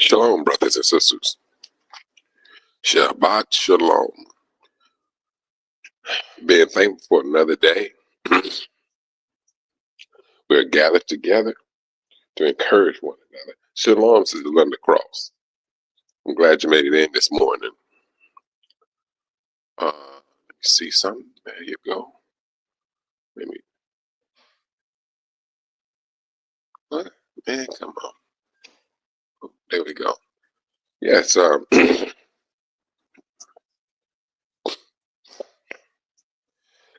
Shalom, brothers and sisters. Shabbat shalom. Being thankful for another day. We're gathered together to encourage one another. Shalom, Sister Linda Cross. I'm glad you made it in this morning. Let me see something. There you go. Let me. What? Man, come on. There we go. Yes.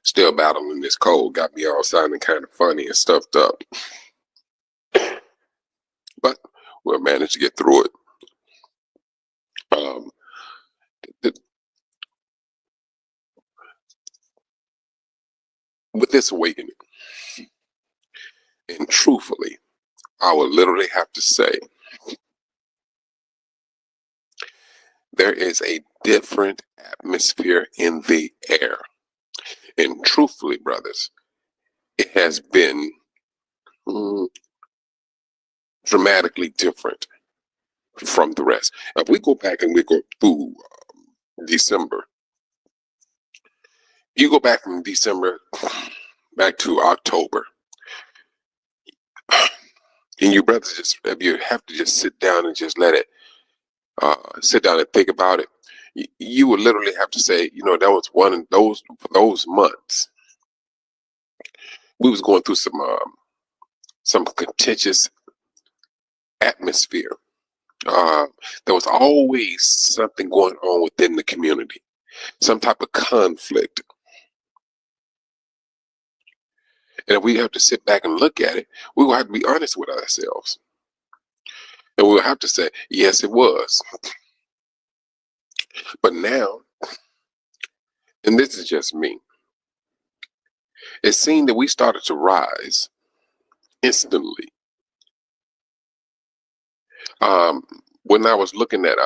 Still battling this cold. Got me all sounding kind of funny and stuffed up. But we'll manage to get through it. With this awakening, and truthfully, I would literally have to say there is a different atmosphere in the air. And truthfully, brothers, it has been dramatically different from the rest. If we go back and we go through December, you go back from December back to October, and you brothers just, if you have to just sit down and just let it, sit down and think about it, you would literally have to say, that was one of those months. We was going through some contentious atmosphere. There was always something going on within the community, some type of conflict. And if we have to sit back and look at it, we will have to be honest with ourselves. And we'll have to say, yes, it was. But now, and this is just me, it seemed that we started to rise instantly. When I was looking at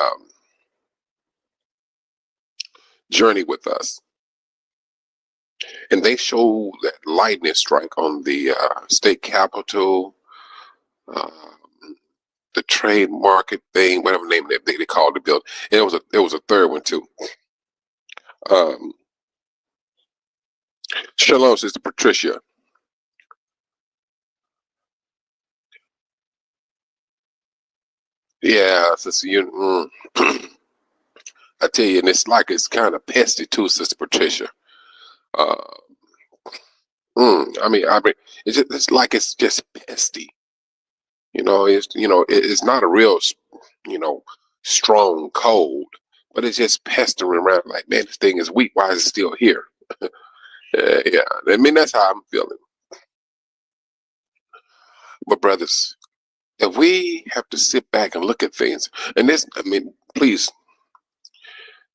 Journey with Us, and they showed that lightning strike on the state capitol, the trade market thing, whatever name they called the building. And it was a third one too. Shalom, Sister Patricia. Yeah, Sister, I tell you, and it's like it's kind of pesty too, Sister Patricia. I mean, it's like it's just pesty. It's not a real, strong cold, but it's just pestering around. Like, man, this thing is weak. Why is it still here? Yeah, I mean, that's how I'm feeling. But brothers, if we have to sit back and look at things, and please,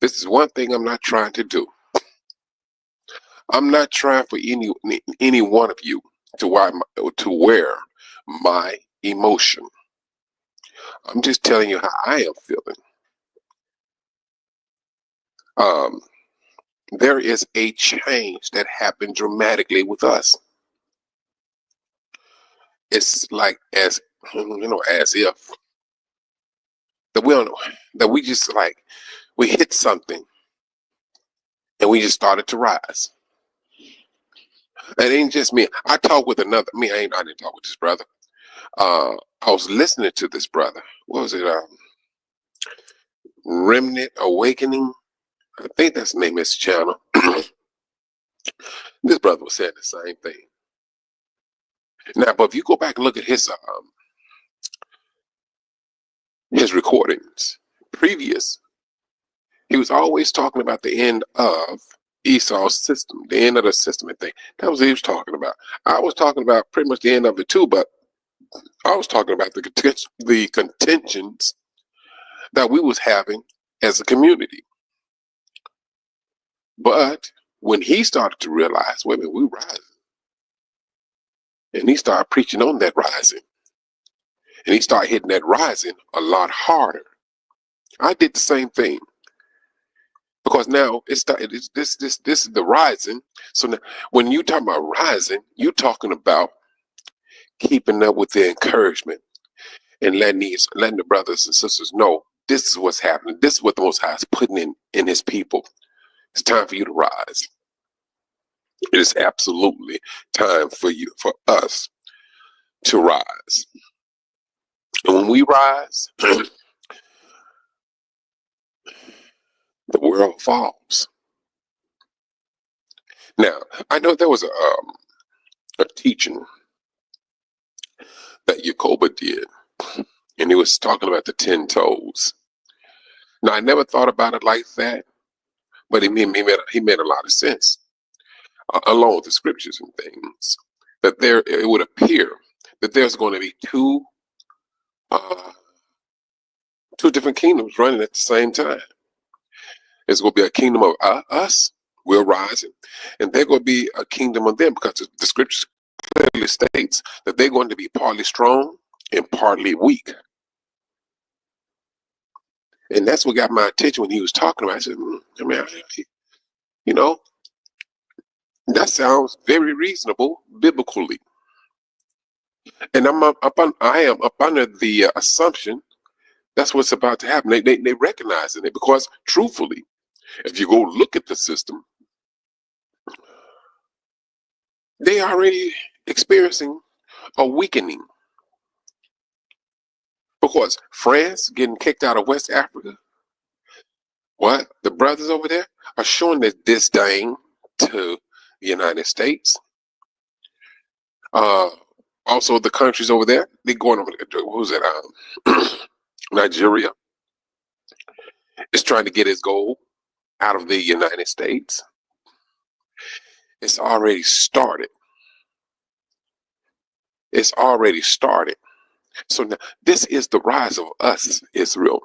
this is one thing I'm not trying to do. I'm not trying for any one of you to wear my emotion. I'm just telling you how I am feeling. There is a change that happened dramatically with us. It's like as if we hit something and we just started to rise. It ain't just me. I talk with another. I didn't talk with this brother. I was listening to this brother. What was it? Remnant Awakening. I think that's the name of his channel. This brother was saying the same thing. Now, but if you go back and look at his recordings previous, he was always talking about the end of Esau's system, the end of the system and thing. That was what he was talking about. I was talking about pretty much the end of it too, but I was talking about the contentions that we was having as a community. But when he started to realize, wait a minute, we're rising. And he started preaching on that rising. And he started hitting that rising a lot harder. I did the same thing. Because now this is the rising. So now when you talk about rising, you're talking about keeping up with the encouragement. and letting the brothers and sisters know this is what's happening. This is what the Most High is putting in His people. It's time for you to rise. It is absolutely time for us to rise. And when we rise, the world falls. Now, I know there was a teaching that Yacoba did, and he was talking about the 10 toes. Now, I never thought about it like that, but he made a lot of sense, along with the scriptures and things, that it would appear that there's going to be two different kingdoms running at the same time. There's going to be a kingdom of us, we're rising, and there's going to be a kingdom of them, because the scriptures clearly states that they're going to be partly strong and partly weak. And that's what got my attention when he was talking about it. I said, that sounds very reasonable biblically. And I am up under the assumption that's what's about to happen. They recognizing it, because truthfully, if you go look at the system, they are already experiencing a weakening. Because France getting kicked out of West Africa, the brothers over there are showing their disdain to the United States. Also, the countries over there, they're going over there. Who's it? Nigeria is trying to get its gold out of the United States. It's already started. It's already started. So now, this is the rise of us, Israel.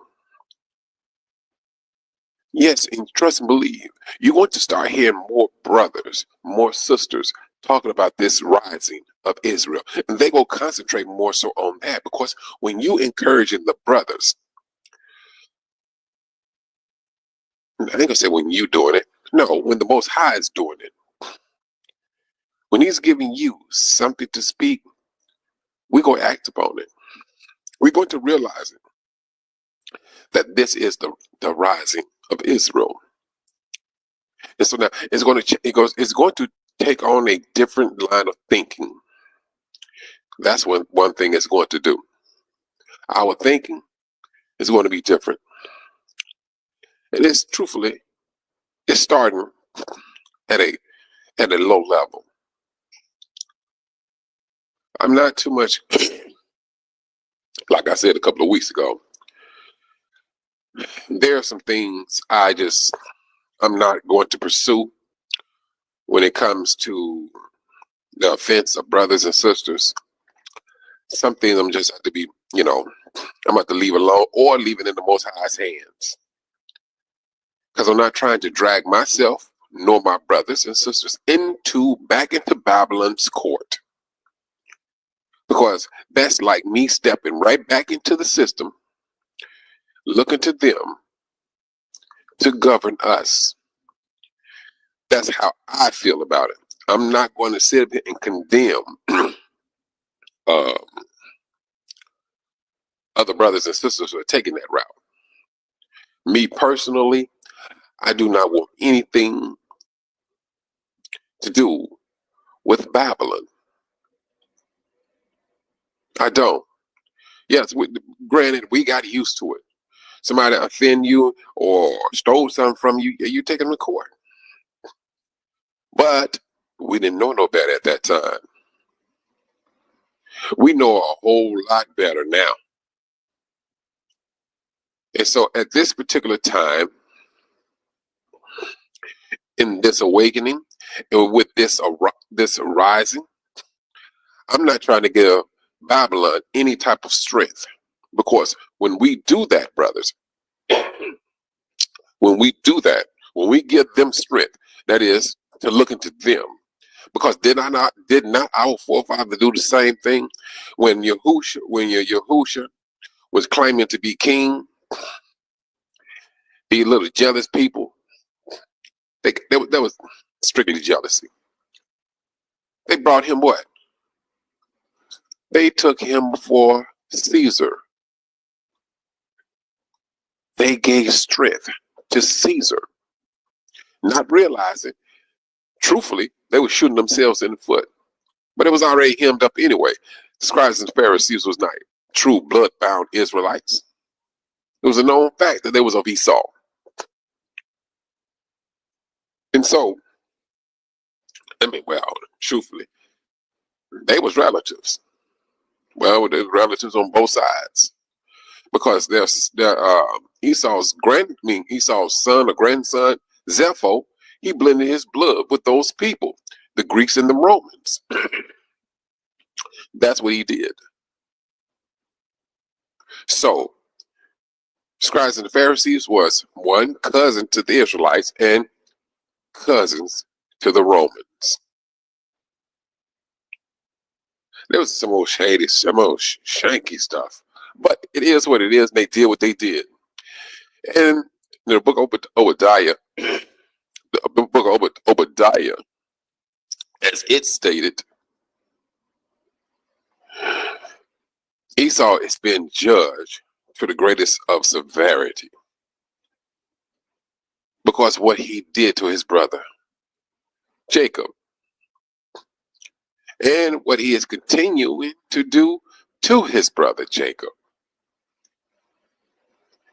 Yes, and trust and believe, you're going to start hearing more brothers, more sisters talking about this rising of Israel. And they will concentrate more so on that, because when you encouraging the brothers, I ain't gonna say when you doing it. No, when the Most High is doing it. When He's giving you something to speak, we're going to act upon it. We're going to realize it, that this is the rising of Israel. And so now it's going to take on a different line of thinking. That's what one thing it's going to do. Our thinking is going to be different. And it's truthfully, it's starting at a low level. I'm not too much, like I said a couple of weeks ago, there are some things I'm not going to pursue when it comes to the offense of brothers and sisters. Some things I'm just have to be, I'm about to leave alone, or leave it in the Most High's hands. Because I'm not trying to drag myself nor my brothers and sisters back into Babylon's court. Because that's like me stepping right back into the system, looking to them to govern us. That's how I feel about it. I'm not going to sit here and condemn other brothers and sisters who are taking that route. Me personally, I do not want anything to do with Babylon. I don't. Yes, granted, we got used to it. Somebody offend you or stole something from you, you take them to court. But we didn't know no better at that time. We know a whole lot better now. And so at this particular time, in this awakening, and with this rising, I'm not trying to give Babylon any type of strength. Because when we do that, brothers, when we give them strength, that is to look into them. Because did not our forefathers do the same thing when Yahusha was claiming to be king? These little jealous people, that was strictly jealousy. They brought him what? They took him before Caesar, They gave strength to Caesar, not realizing, truthfully, they were shooting themselves in the foot. But it was already hemmed up anyway. The scribes and Pharisees was not true blood-bound Israelites. It was a known fact that they was of Esau. And so, well, truthfully, they was relatives. Well, there's relatives on both sides. Because Esau's son or grandson, Zepho, he blended his blood with those people, the Greeks and the Romans. That's what he did. So, scribes and the Pharisees was one cousin to the Israelites and cousins to the Romans. There was some old shady, some old shanky stuff, but it is what it is. And they did what they did. And in the book of Obadiah, as it stated, Esau is being judged for the greatest of severity because what he did to his brother Jacob, and what he is continuing to do to his brother Jacob.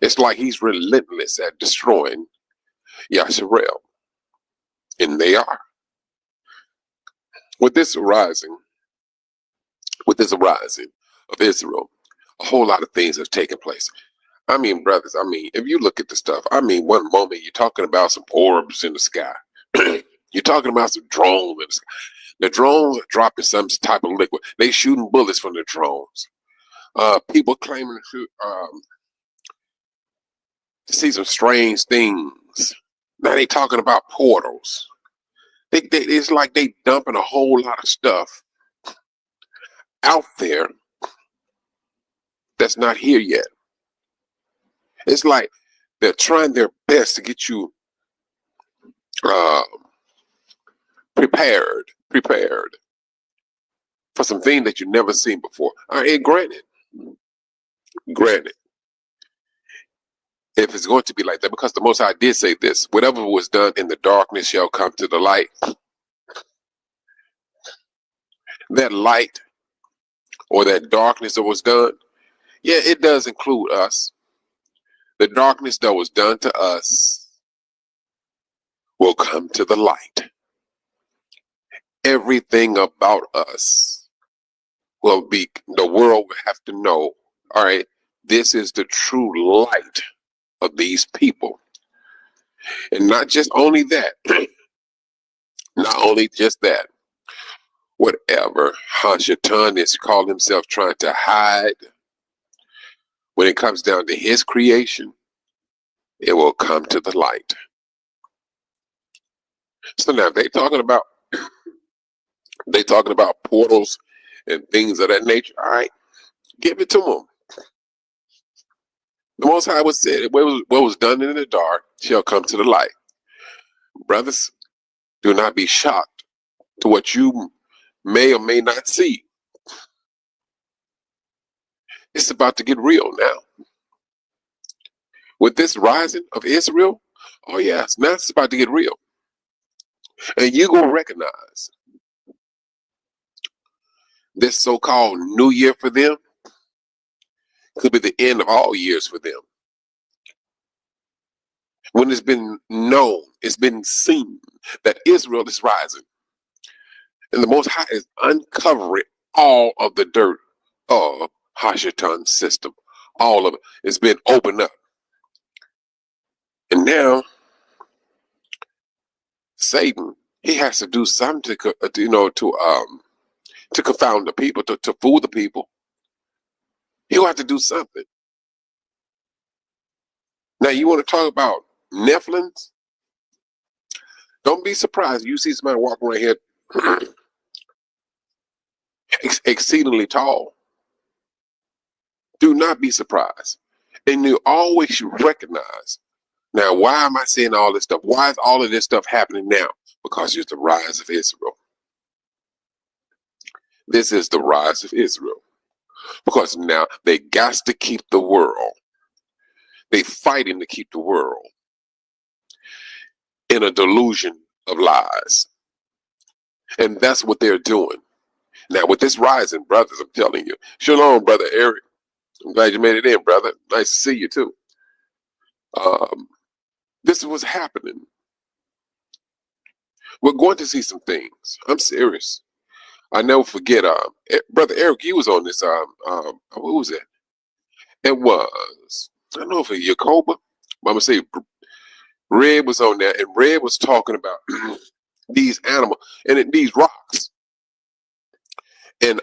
It's like he's relentless at destroying Yasharel, and they are. With this arising of Israel, a whole lot of things have taken place. I mean, brothers, if you look at the stuff, one moment you're talking about some orbs in the sky. You're talking about some drones in the sky. The drones are dropping some type of liquid. They shooting bullets from the drones. People claiming to see some strange things. Now they talking about portals. It's like they dumping a whole lot of stuff out there that's not here yet. It's like they're trying their best to get you prepared for something that you've never seen before. And granted, if it's going to be like that, because the Most High did say this, whatever was done in the darkness shall come to the light. That light or that darkness that was done, yeah, it does include us. The darkness that was done to us will come to the light. Everything about us the world will have to know, all right, this is the true light of these people. And not just only that, whatever Hashatan is called himself trying to hide, when it comes down to his creation, it will come to the light. So now they talking about portals and things of that nature. All right, give it to them. The Most High was said, what was done in the dark shall come to the light. Brothers, do not be shocked to what you may or may not see. It's about to get real now. With this rising of Israel, oh yes, now it's about to get real. And you gonna recognize this so-called new year for them could be the end of all years for them. When it's been known, it's been seen that Israel is rising. And the Most High is uncovering all of the dirt of Hashatan's system. All of it has been opened up. And now, Satan, he has to do something to confound the people, to fool the people. He'll have to do something. Now, you want to talk about Nephilims? Don't be surprised. You see somebody walking right here exceedingly tall. Do not be surprised. And you always recognize. Now, why am I saying all this stuff? Why is all of this stuff happening now? Because it's the rise of Israel. This is the rise of Israel. Because now they got to keep the world They fighting to keep the world in a delusion of lies. And that's what they're doing. Now, with this rising, brothers, I'm telling you. Shalom, brother Eric. I'm glad you made it in, brother. Nice to see you, too. This is what's happening. We're going to see some things. I'm serious. I never forget, brother Eric, you was on this, what was it? It was, I don't know if it's Yacoba, but I'm going to say Red was on there, and Red was talking about these animals and these rocks. And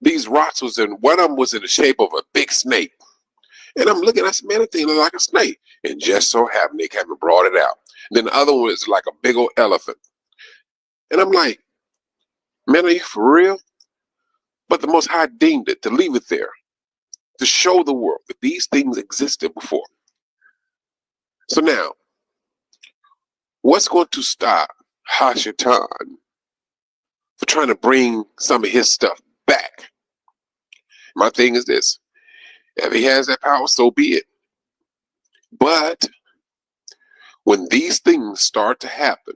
these rocks was in, one of them was in the shape of a big snake. And I'm looking, I said, man, that thing look like a snake. And just so happened, they haven't brought it out. And then the other one was like a big old elephant. And I'm like, man, are you for real? But the Most High deemed it to leave it there, to show the world that these things existed before. So now, what's going to stop Hashatan for trying to bring some of his stuff back? My thing is this. If he has that power, so be it. But when these things start to happen,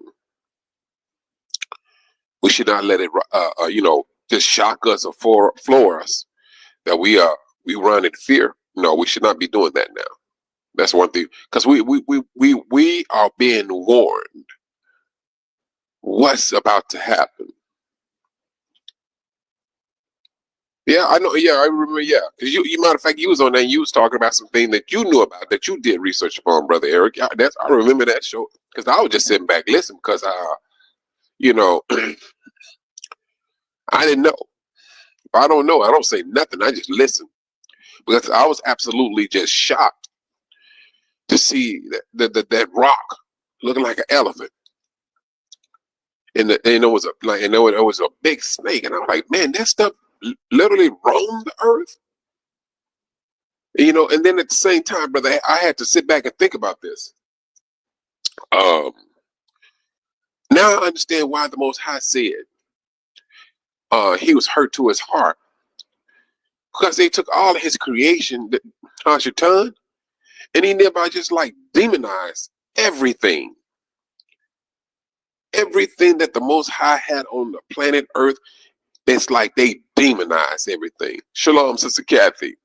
we should not let it, just shock us or floor us that we run in fear. No, we should not be doing that now. That's one thing, because we are being warned what's about to happen. Yeah, I know. Yeah, I remember. Yeah, because you matter of fact, you was on there and you was talking about something that you knew about, that you did research upon, brother Eric. Yeah, I remember that show, because I was just sitting back listening, because I didn't know. If I don't know, I don't say nothing. I just listen, because I was absolutely just shocked to see that rock looking like an elephant, and it was it was a big snake, and I was like, man, that stuff literally roamed the earth. And then at the same time, brother, I had to sit back and think about this. Now I understand why the Most High said he was hurt to his heart, because they took all of his creation, Hashatan, and he thereby just like demonized everything. Everything that the Most High had on the planet Earth, it's like they demonized everything. Shalom, Sister Kathy.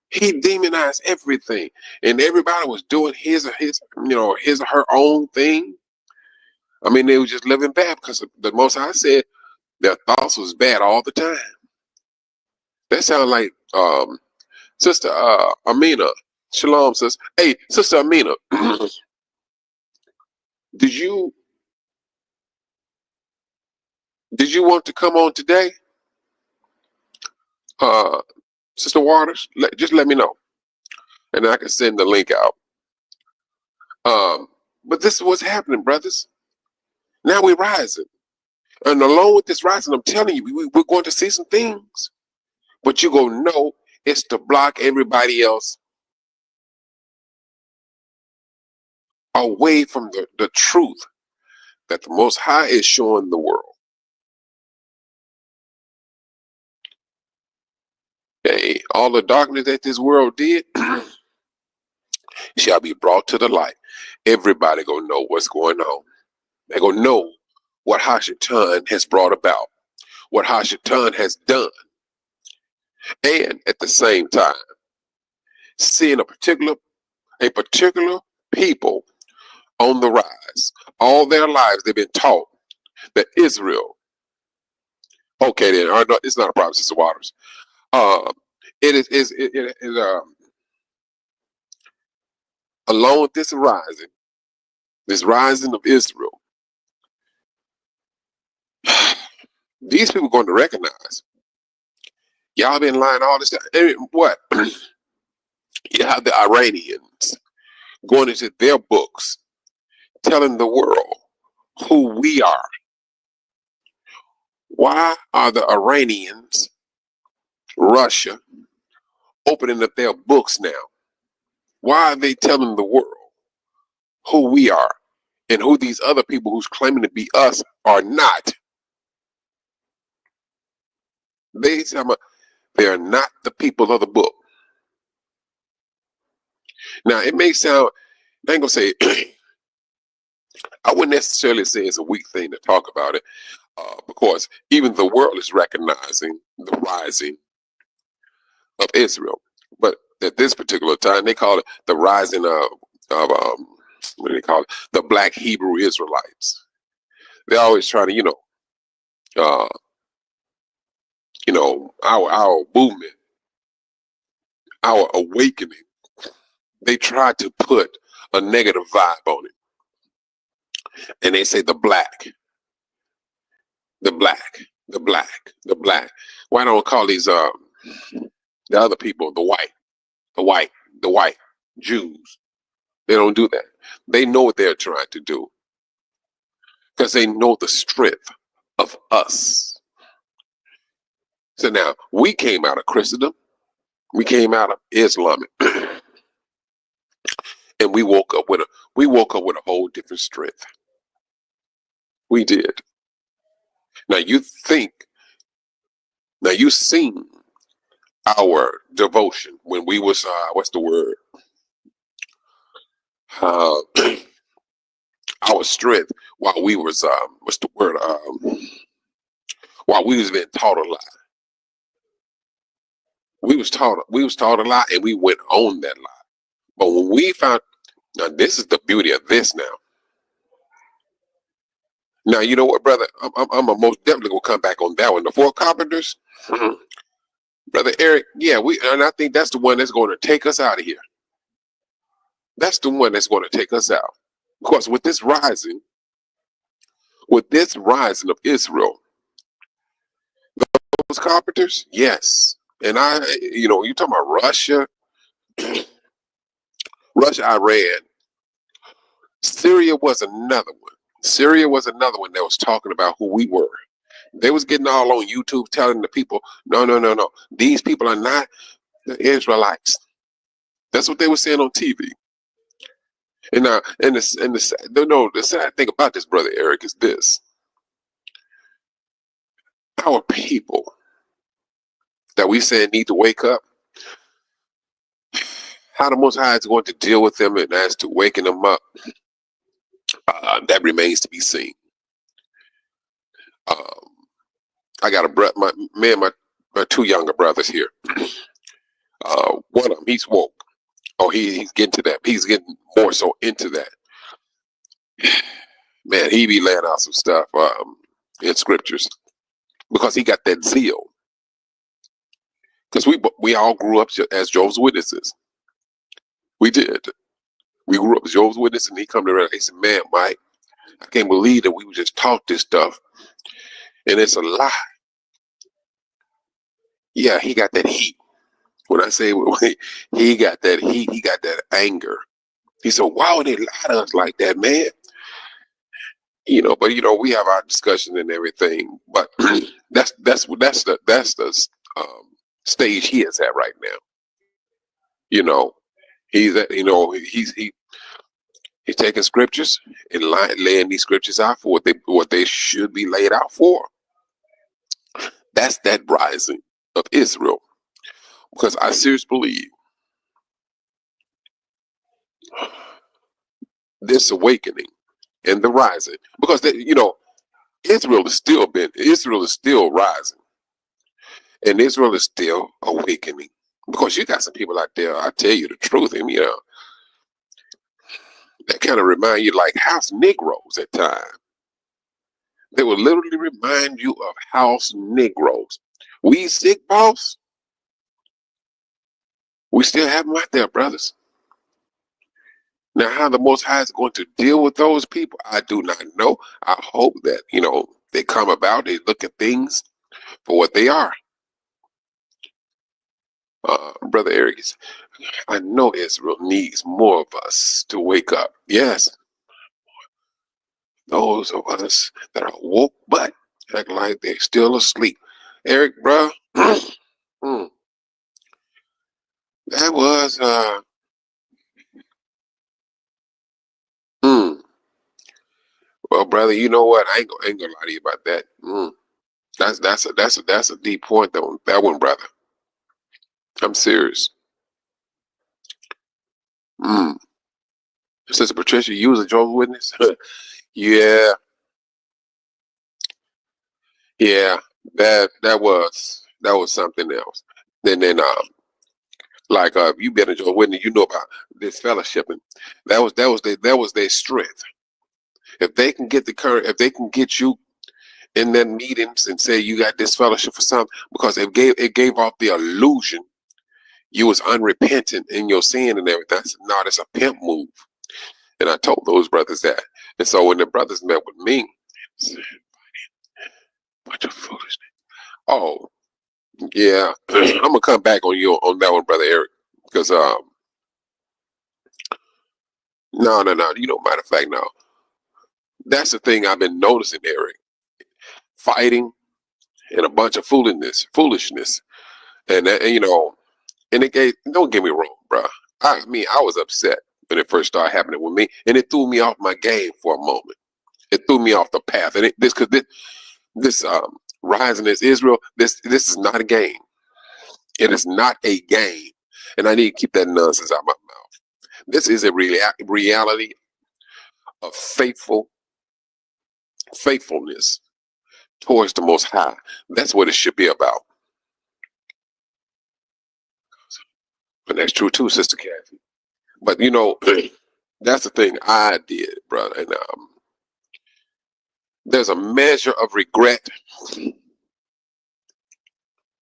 He demonized everything, and everybody was doing his or her own thing. I mean, they were just living bad, because the Most High said their thoughts was bad all the time. That sounds like Sister Amina. Shalom, sis. Hey, Sister Amina, did you want to come on today? Sister Waters, just let me know, and I can send the link out. But this is what's happening, brothers. Now we're rising. And along with this rising, I'm telling you, we're going to see some things. But you're going to know it's to block everybody else away from the truth that the Most High is showing the world. Hey, all the darkness that this world did shall be brought to the light. Everybody gonna know what's going on. They're gonna know what Hashatan has brought about, what Hashatan has done. And at the same time, seeing a particular people on the rise. All their lives they've been taught that Israel. Okay, then no, it's not a problem, Sister Waters. It is along with this rising of Israel. These people are going to recognize y'all been lying all this time. What? You have the Iranians going into their books, telling the world who we are. Why are the Iranians, Russia, opening up their books now? Why are they telling the world who we are and who these other people who's claiming to be us are not? They're not the people of the book. Now, it may sound, I ain't gonna say, I wouldn't necessarily say it's a weak thing to talk about it, because even the world is recognizing the rising of Israel. But at this particular time, they call it the rising of what do they call it? The Black Hebrew Israelites. They're always trying to, uh, our movement, our awakening. They try to put a negative vibe on it, and they say the black, the black, the black, the black. Why don't we call these the other people the white, the white, the white Jews? They don't do that. They know what they're trying to do because they know the strength of us. So now we came out of Christendom, we came out of Islam, and we woke up with a whole different strength. We did. Now you think, now you seen our devotion when we was what's the word? Uh, our strength while we was what's the word? While we was being taught a lot. We was taught a lot, and we went on that lie. But when we found, now this is the beauty of this now. Now you know what, brother? I'm most definitely gonna come back on that one. The Four Carpenters, brother Eric. Yeah, and I think that's the one that's going to take us out of here. That's the one that's going to take us out. Of course, with this rising of Israel, those carpenters, yes. And you talking about Russia, Iran, Syria was another one. Syria was another one that was talking about who we were. They was getting all on YouTube telling the people, no, no, no, no. These people are not the Israelites. That's what they were saying on TV. And the sad thing about this, brother Eric, is this: our people that we said need to wake up. How the Most High is going to deal with them and as to waking them up, that remains to be seen. I got my two younger brothers here. One of them, he's woke. Oh, he's getting to that. He's getting more so into that. Man, he be laying out some stuff in scriptures because he got that zeal. Because we all grew up as Jehovah's Witnesses. We did. We grew up as Jehovah's Witnesses, and he come to me and he said, "Man, Mike, I can't believe that we were just taught this stuff, and it's a lie." Yeah, he got that heat. When I say he got that heat, he got that anger. He said, "Why would they lie to us like that, man?" But we have our discussion and everything. But that's the stage he is at right now. He's at, he's taking scriptures and laying these scriptures out for what they should be laid out for. That's that rising of Israel. Because I seriously believe this awakening and the rising, because Israel is still rising, and Israel is still awakening. Because you got some people out there, I tell you the truth, and that kind of remind you like house Negroes at times. They will literally remind you of house Negroes. We sick, boss. We still have them out there, brothers. Now, how the Most High is going to deal with those people, I do not know. I hope that, they come about, they look at things for what they are. Brother Eric, I know Israel needs more of us to wake up. Yes. Those of us that are woke, but act like they're still asleep. Eric, bro, that was, well, brother, you know what? I ain't gonna lie to you about that. That's a deep point though. That one, brother. I'm serious. Mm. Sister Patricia, you was a Jehovah's Witness? Yeah, yeah. That was something else. And then like you been a Jehovah's Witness, you know about this fellowshipping. That was their strength. If they can get the current, if they can get you in their meetings and say you got this fellowship for something, because it gave off the illusion you was unrepentant in your sin and everything. I said, no, that's a pimp move. And I told those brothers that. And so when the brothers met with me, bunch of foolishness. Oh, yeah. I'm gonna come back on you on that one, brother Eric. Because no. You know, matter of fact, no. That's the thing I've been noticing, Eric. Fighting and a bunch of foolishness. And you know, and it gave, don't get me wrong, bro. I mean, I was upset when it first started happening with me, and it threw me off my game for a moment. It threw me off the path, and this rising as Israel, this is not a game. It is not a game, and I need to keep that nonsense out of my mouth. This is a reality of faithfulness towards the Most High. That's what it should be about. And that's true too, Sister Kathy. But you know, that's the thing I did, brother. And there's a measure of regret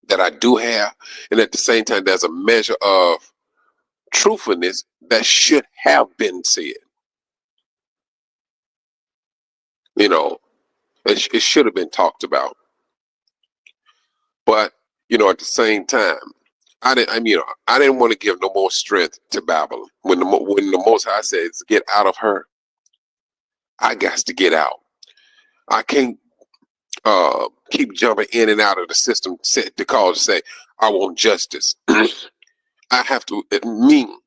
that I do have, and at the same time, there's a measure of truthfulness that should have been said. You know, it should have been talked about. But you know, at the same time, I didn't want to give no more strength to Babylon. When the Most High says, "Get out of her," I got to get out. I can't keep jumping in and out of the system set to call to say I want justice. I have to. I'm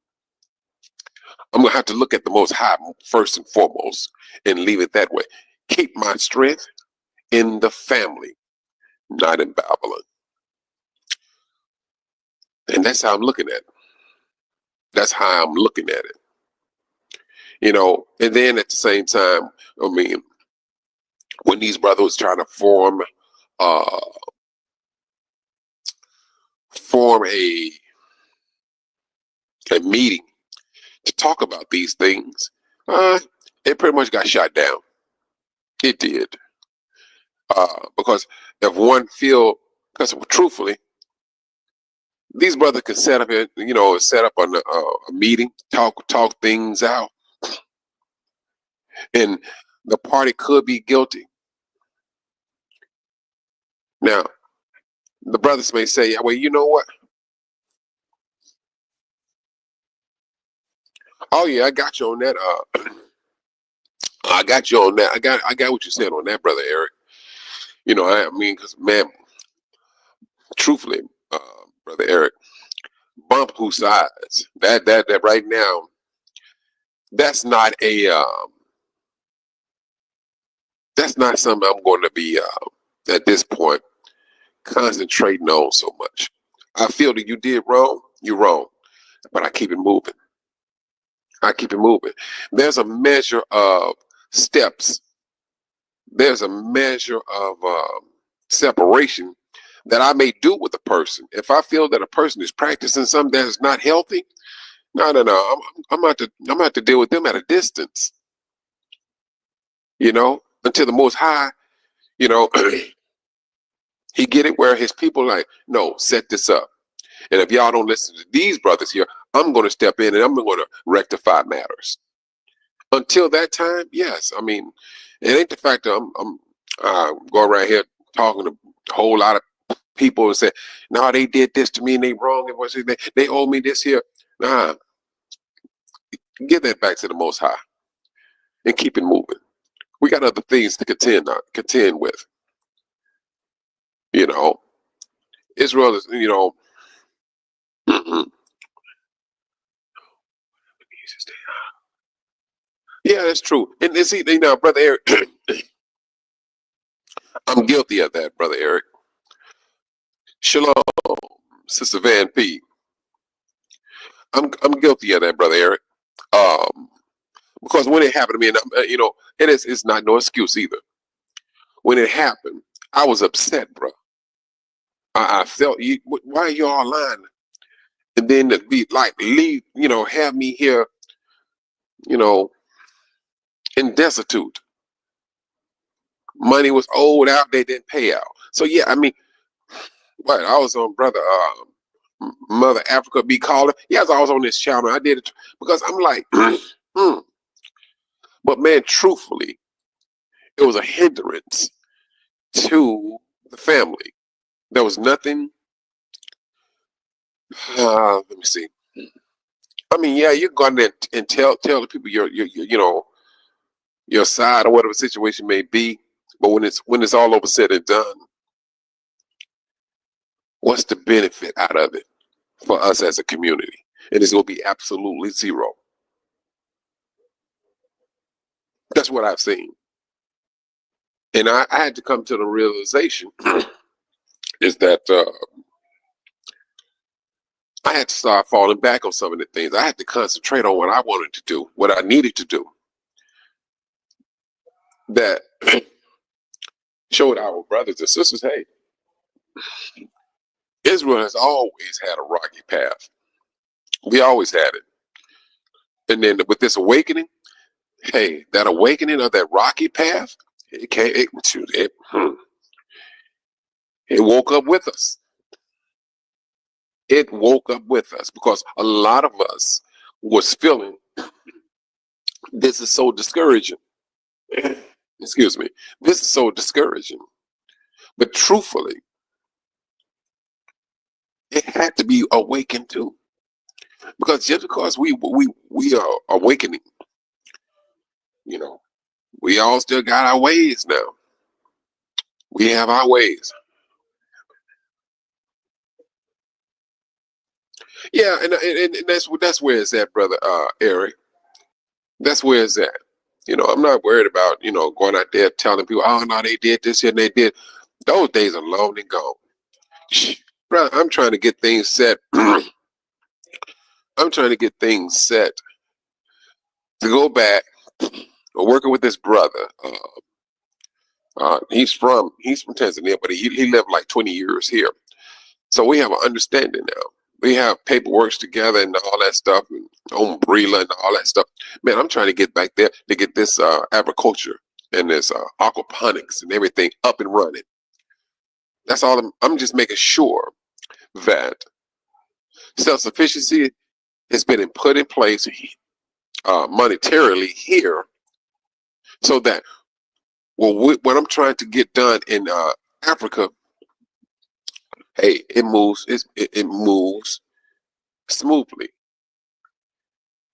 gonna have to look at the Most High first and foremost and leave it that way. Keep my strength in the family, not in Babylon. And that's how I'm looking at it. That's how I'm looking at it. You know, and then at the same time, I mean, when these brothers trying to uh form a meeting to talk about these things, it pretty much got shot down. It did. Because if one feel, because truthfully, these brothers can set up, set up a meeting, talk things out, and the party could be guilty. Now, the brothers may say, "Yeah, well, you know what? Oh yeah, I got you on that. I got you on that. I got what you said on that, brother Eric. You know, I mean, because man, truthfully, uh, brother Eric, bump whose sides? That right now, that's not a that's not something I'm going to be at this point concentrating on so much. I feel that you did wrong. You're wrong, but I keep it moving. I keep it moving. There's a measure of steps. There's a measure of separation that I may do with a person. If I feel that a person is practicing something that is not healthy, no. I'm about to deal with them at a distance. You know, until the Most High, you know, he get it where his people like, no, set this up. And if y'all don't listen to these brothers here, I'm going to step in and I'm going to rectify matters. Until that time, yes. I mean, it ain't the fact that I'm going right here talking to a whole lot of people and say, no, they did this to me and they wrong. And they owe me this here. Nah, give that back to the Most High and keep it moving. We got other things to contend with. You know, Israel is, yeah, that's true. And see, now, brother Eric, I'm guilty of that, brother Eric. Shalom, Sister Van P. I'm guilty of that, brother Eric. Um, because when it happened to me, and it's not no excuse either. When it happened, I was upset, bro. I felt, why are you all lying? And then to be like, leave, have me here, you know, in destitute. Money was owed out, they didn't pay out. So yeah, I mean, what I was on brother Mother Africa be calling. Yes, I was on this channel. I did it because I'm like, hmm. But man, truthfully, it was a hindrance to the family. There was nothing. Let me see. I mean, yeah, you go in there and tell the people your side or whatever the situation may be. But when it's all over said and done, what's the benefit out of it for us as a community? And it's going to be absolutely zero. That's what I've seen. And I had to come to the realization is that I had to start falling back on some of the things. I had to concentrate on what I wanted to do, what I needed to do. That showed our brothers and sisters, hey, Israel has always had a rocky path. We always had it. And then with this awakening, hey, that awakening of that rocky path, it woke up with us. It woke up with us because a lot of us was feeling this is so discouraging. Excuse me. This is so discouraging. But truthfully, it had to be awakened too. Because just because we are awakening, we all still got our ways now. We have our ways. Yeah, and that's where it's at, brother Eric. That's where it's at. I'm not worried about, going out there telling people, oh no, they did this and they did. Those days are long and gone. Brother, I'm trying to get things set. I'm trying to get things set to go back, working with this brother. He's from Tanzania, but he lived like 20 years here. So we have an understanding now. We have paperwork together and all that stuff, and umbrella and all that stuff. Man, I'm trying to get back there to get this agriculture and this aquaponics and everything up and running. That's all. I'm just making sure that self-sufficiency has been put in place monetarily here, so that what I'm trying to get done in Africa, hey, it moves. It moves smoothly.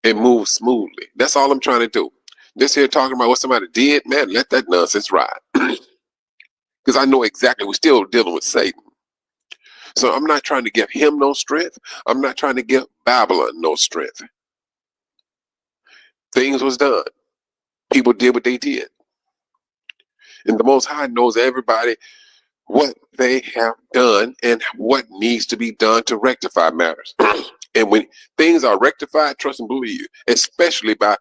It moves smoothly. That's all I'm trying to do. This here talking about what somebody did, man, let that nonsense ride. Because I know exactly we're still dealing with Satan. So I'm not trying to give him no strength. I'm not trying to give Babylon no strength. Things was done. People did what they did. And the Most High knows everybody what they have done and what needs to be done to rectify matters. And when things are rectified, trust and believe, especially by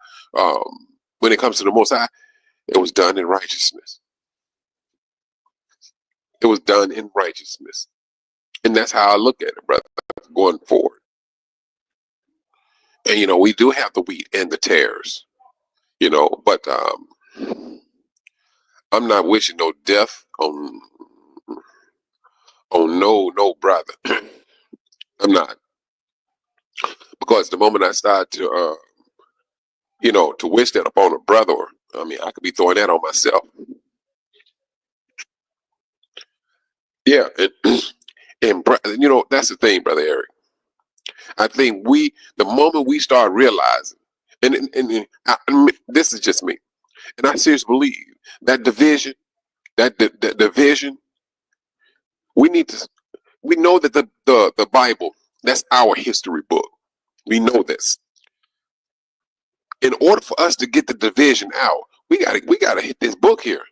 when it comes to the Most High, it was done in righteousness. It was done in righteousness. And that's how I look at it, brother, going forward. And, we do have the wheat and the tares, but I'm not wishing no death on no brother. I'm not. Because the moment I start to, to wish that upon a brother, I mean, I could be throwing that on myself. Yeah. And that's the thing, brother Eric. I think the moment we start realizing, and this is just me, and I seriously believe that division, that division, we know that the Bible, that's our history book. We know this. In order for us to get the division out, we gotta hit this book here.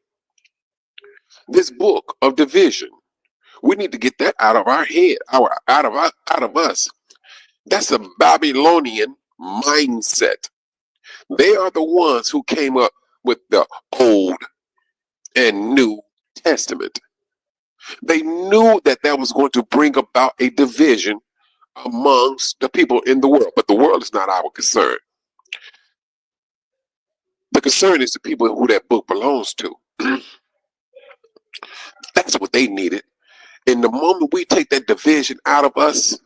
This book of division. We need to get that out of our head, out of us. That's a Babylonian mindset. They are the ones who came up with the Old and New Testament. They knew that that was going to bring about a division amongst the people in the world, but the world is not our concern. The concern is the people who that book belongs to. That's what they needed. And the moment we take that division out of us,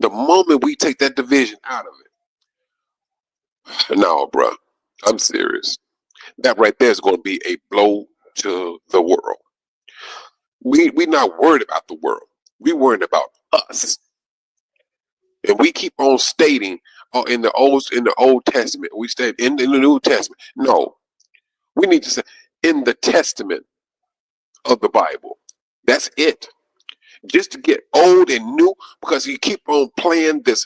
the moment we take that division out of it, no, bro, I'm serious. That right there is going to be a blow to the world. We're not worried about the world. We're worried about us. And we keep on stating, oh, in the Old Testament, we state in the New Testament. No, we need to say in the Testament of the Bible. That's it. Just to get old and new, because you keep on playing this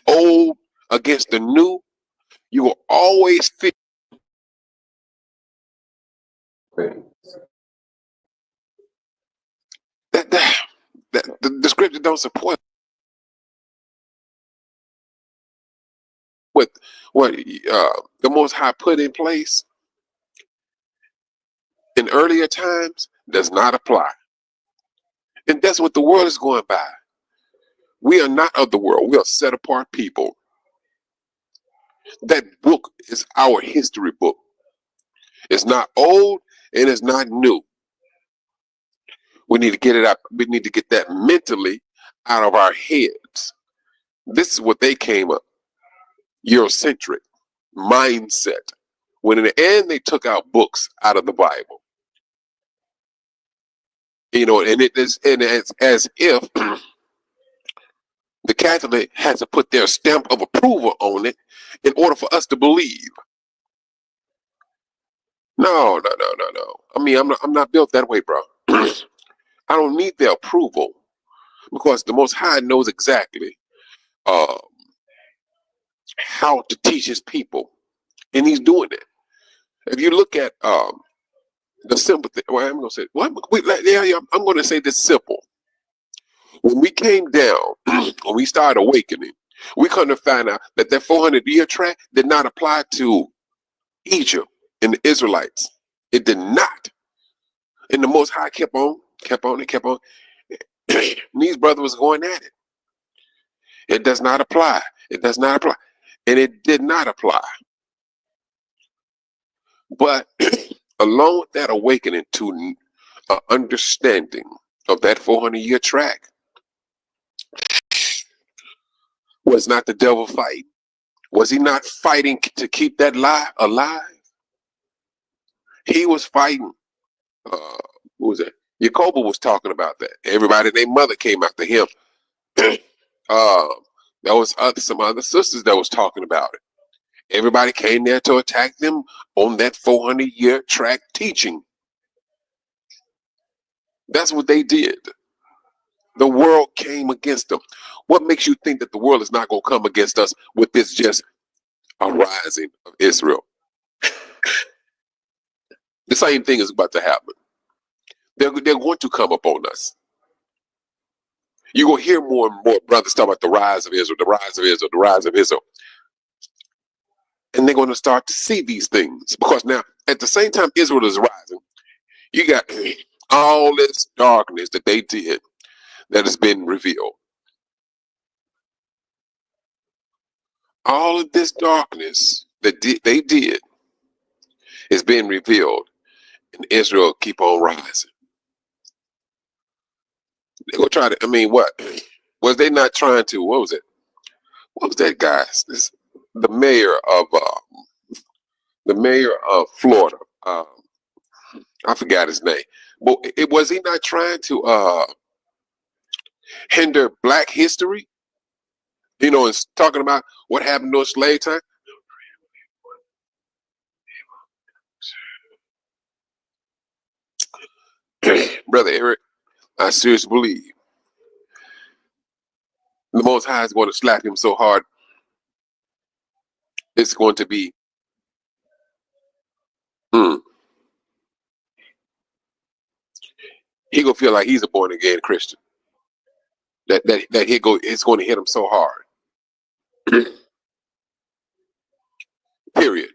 old against the new, you will always feel that the scripture don't support what the Most High put in place in earlier times does not apply. And that's what the world is going by. We are not of the world. We are set apart people. That book is our history book. It's not old and it's not new. We need to get it out. We need to get that mentally out of our heads. This is what they came up. Eurocentric mindset. When in the end they took out books out of the Bible. You know, and it's as if the Catholic has to put their stamp of approval on it in order for us to believe. No. I mean, I'm not built that way, bro. I don't need their approval because the Most High knows exactly uh, how to teach His people, and He's doing it. If you look at the simple thing, well, I'm going to say, I'm going to say this simple. When we came down, when we started awakening, we couldn't find out that 400-year track did not apply to Egypt and the Israelites. It did not. And the Most High kept on. And these brothers was going at it. It does not apply. It does not apply. And it did not apply. But along with that awakening to understanding of that 400-year track, was not the devil fighting? Was he not fighting to keep that lie alive? He was fighting. Who was that? Jacoba was talking about that. Everybody, their mother came after him. There was some other sisters that was talking about it. Everybody came there to attack them on that 400-year track teaching. That's what they did. The world came against them. What makes you think that the world is not going to come against us with this just a rising of Israel? The same thing is about to happen. They're going to come upon us. You're going to hear more and more brothers talk about the rise of Israel, the rise of Israel, the rise of Israel. And they're going to start to see these things. Because now, at the same time Israel is rising, you got all this darkness that they did that has been revealed. All of this darkness that they did is being revealed. And Israel keep on rising. They're going to try to, I mean, what? Was they not trying to, what was it? What was that guy? The mayor of Florida. I forgot his name. But was he not trying to hinder Black history? You know, it's talking about what happened during slave time. Brother Eric, I seriously believe the Most High is going to slap him so hard, it's going to be he gonna feel like he's a born again Christian. That it's going to hit him so hard. period.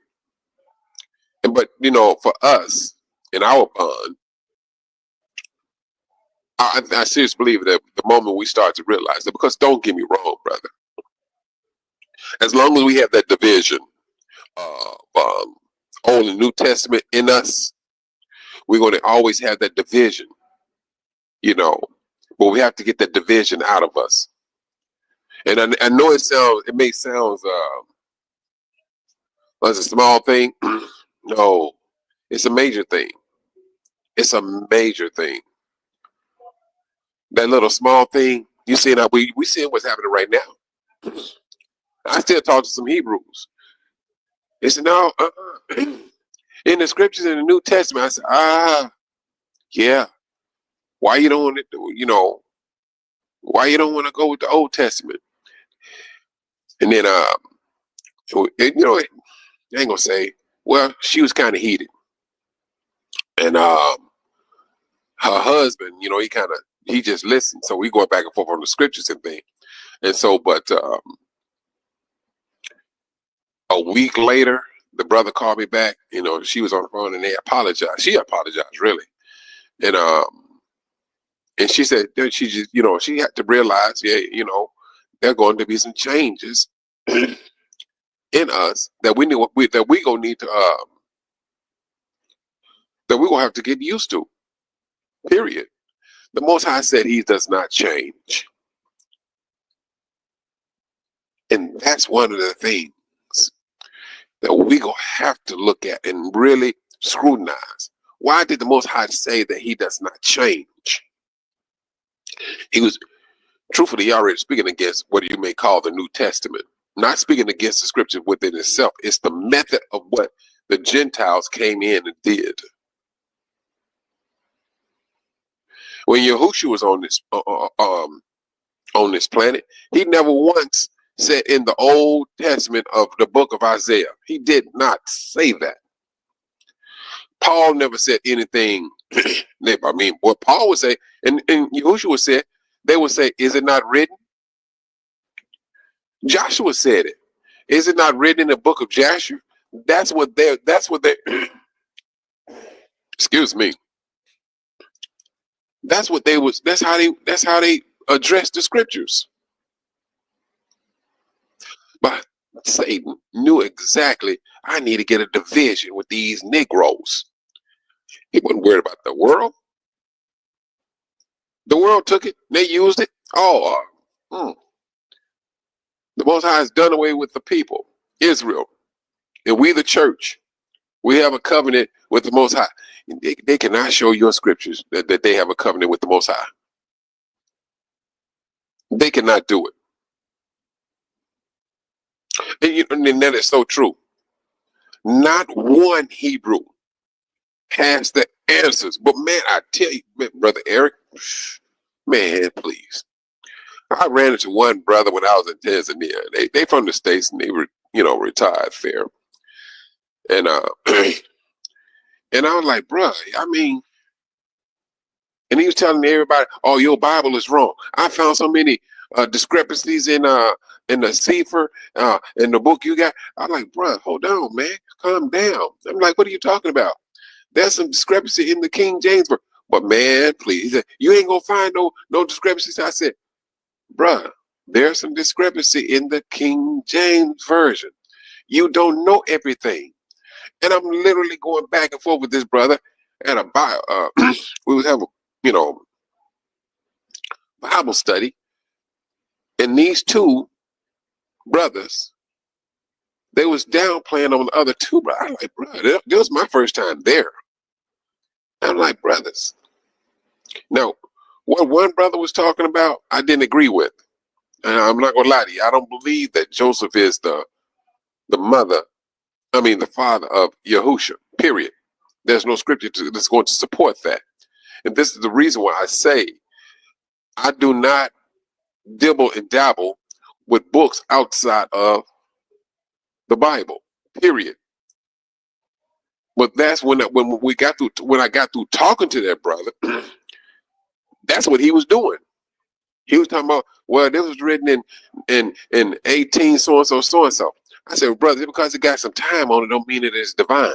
But for us in our bond, I seriously believe that the moment we start to realize that, because don't get me wrong, brother, as long as we have that division of Old and New Testament in us, we're going to always have that division, but we have to get that division out of us. And I know it may sound as a small thing. No, it's a major thing. It's a major thing. That little small thing, you see that we see what's happening right now. I still talk to some Hebrews. They said, no, in the scriptures in the New Testament, I said, yeah. Why you don't want to, why you don't want to go with the Old Testament? And then, I ain't gonna say, well, she was kind of heated. And her husband, he just listened. So we going back and forth on the scriptures and things. And so, but a week later, the brother called me back. She was on the phone and they apologized. She apologized, really. And she said that she just, she had to realize, there are going to be some changes in us that we gonna need to that we're gonna have to get used to. Period. The Most High said He does not change, and that's one of the things that we gonna have to look at and really scrutinize. Why did the Most High say that He does not change? He was truthfully already speaking against what you may call the New Testament, not speaking against the scripture within itself. It's the method of what the Gentiles came in and did. When Yahushua was on this planet, he never once said in the Old Testament of the book of Isaiah, he did not say that. Paul never said anything. I mean, what Paul would say, and Yahushua said, they would say, is it not written? Joshua said it. Is it not written in the book of Joshua? That's what they're excuse me. That's how they address the scriptures. But Satan knew exactly, I need to get a division with these Negroes. He wasn't worried about the world. The world took it, they used it. The Most High has done away with the people, Israel. And we, the church, we have a covenant with the Most High. They cannot show your scriptures that they have a covenant with the Most High. They cannot do it. And that is so true. Not one Hebrew has the answers. But man, I tell you, Brother Eric, man, please. I ran into one brother when I was in Tanzania. They from the States and they were, retired fair. And and I was like, bruh, I mean, and he was telling everybody, oh, your Bible is wrong. I found so many discrepancies in the Sefer, in the book you got. I'm like, bruh, hold on, man, calm down. I'm like, what are you talking about? There's some discrepancy in the King James version. But man, please, he said, you ain't gonna find no discrepancies. I said, bruh, there's some discrepancy in the King James version. You don't know everything. And I'm literally going back and forth with this brother at a we would have a Bible study, and these two brothers, they was downplaying on the other two. But I'm like, bro, that was my first time there. I'm like, brothers. Now, what one brother was talking about, I didn't agree with. And I'm not gonna lie to you. I don't believe that Joseph is the father of Yahusha, period. There's no scripture that's going to support that. And this is the reason why I say I do not dibble and dabble with books outside of the Bible, period. But that's when I got through talking to that brother, that's what he was doing. He was talking about, well, this was written in 18 so and so so and so. I said, well, brother, just because it got some time on it don't mean it is divine.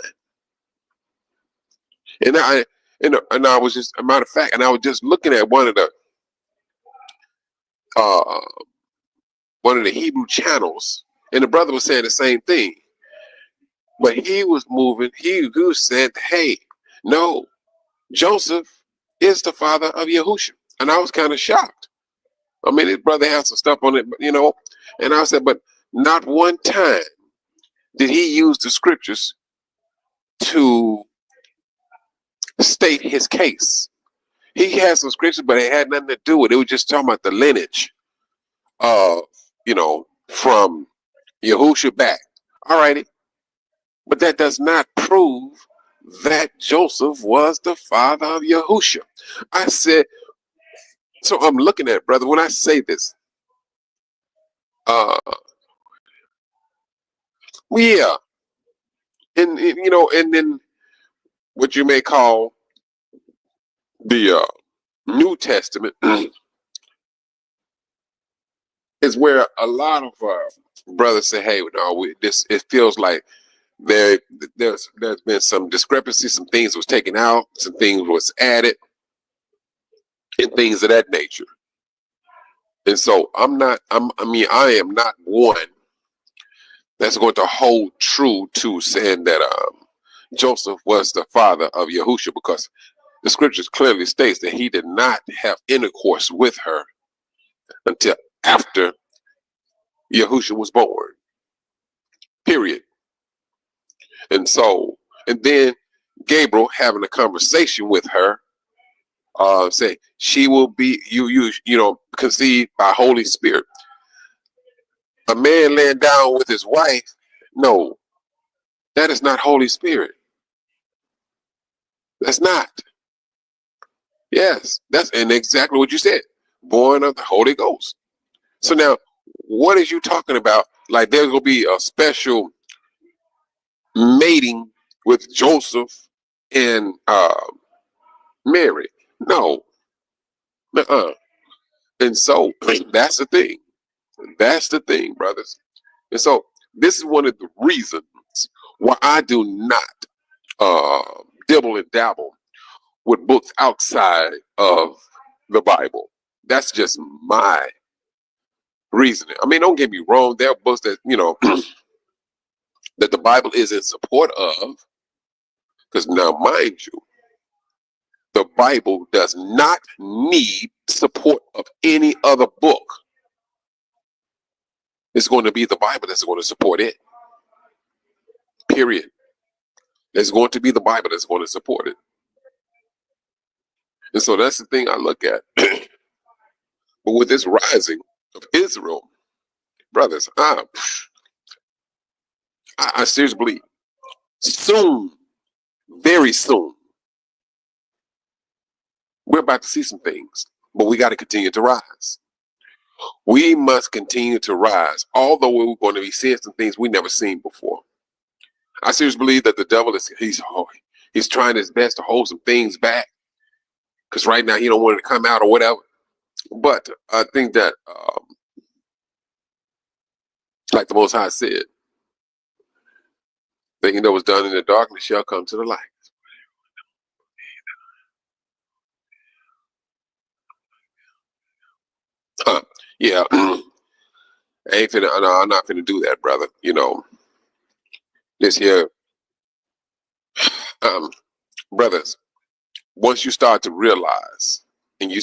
And I was just, a matter of fact, and I was just looking at uh one of the Hebrew channels, and the brother was saying the same thing. But he was moving, he said, hey, no, Joseph is the father of Yahusha. And I was kind of shocked. I mean, his brother had some stuff on it, you know, and I said, but not one time did he use the scriptures to state his case. He had some scriptures, but it had nothing to do with it. It was just talking about the lineage of, you know, from Yahusha back. All righty. But that does not prove that Joseph was the father of Yahusha. I said, so I'm looking at it, brother, when I say this, yeah, and you know, and then what you may call the New Testament is where a lot of brothers say, "Hey, no, this it feels like there's been some discrepancy, some things was taken out, some things was added, and things of that nature." And so I am not one that's going to hold true to saying that Joseph was the father of Yahusha, because the scriptures clearly states that he did not have intercourse with her until after Yahusha was born. Period. And so, and then Gabriel having a conversation with her, say she will be you know, conceived by Holy Spirit. A man laying down with his wife, no, that is not Holy Spirit. That's not. Yes, that's and exactly what you said. Born of the Holy Ghost. So now, what is you talking about? Like there's gonna be a special mating with Joseph and Mary? No, nuh-uh. And so that's the thing. That's the thing, brothers. And so this is one of the reasons why I do not dibble and dabble with books outside of the Bible. That's just my reasoning. I mean, don't get me wrong. There are books that, you know, that the Bible is in support of. Because now, mind you, the Bible does not need support of any other book. It's going to be the Bible that's going to support it. Period. It's going to be the Bible that's going to support it. And so that's the thing I look at. But with this rising of Israel, brothers, I seriously believe soon, very soon, we're about to see some things, but we got to continue to rise. We must continue to rise, although we're going to be seeing some things we never seen before. I seriously believe that the devil he's trying his best to hold some things back, because right now he don't want it to come out or whatever. But I think that, like the Most High said, thinking that was done in the darkness shall come to the light. Yeah, I ain't finna. No, I'm not finna do that, brother. You know, this here, brothers. Once you start to realize, and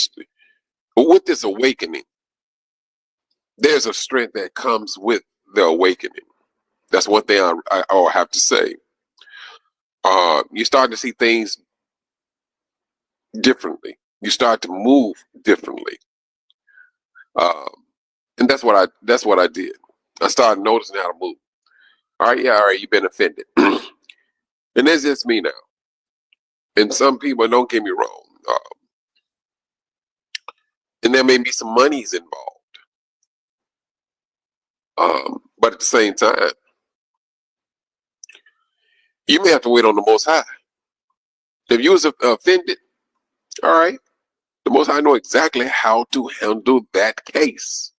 with this awakening, there's a strength that comes with the awakening. That's one thing I'll have to say. You start to see things differently. You start to move differently, and that's what I did. I started noticing how to move. All right, yeah, all right. You've been offended, and that's just me now. And some people, don't get me wrong, and there may be some monies involved, but at the same time, you may have to wait on the Most High. If you was offended, all right, The Most High know exactly how to handle that case.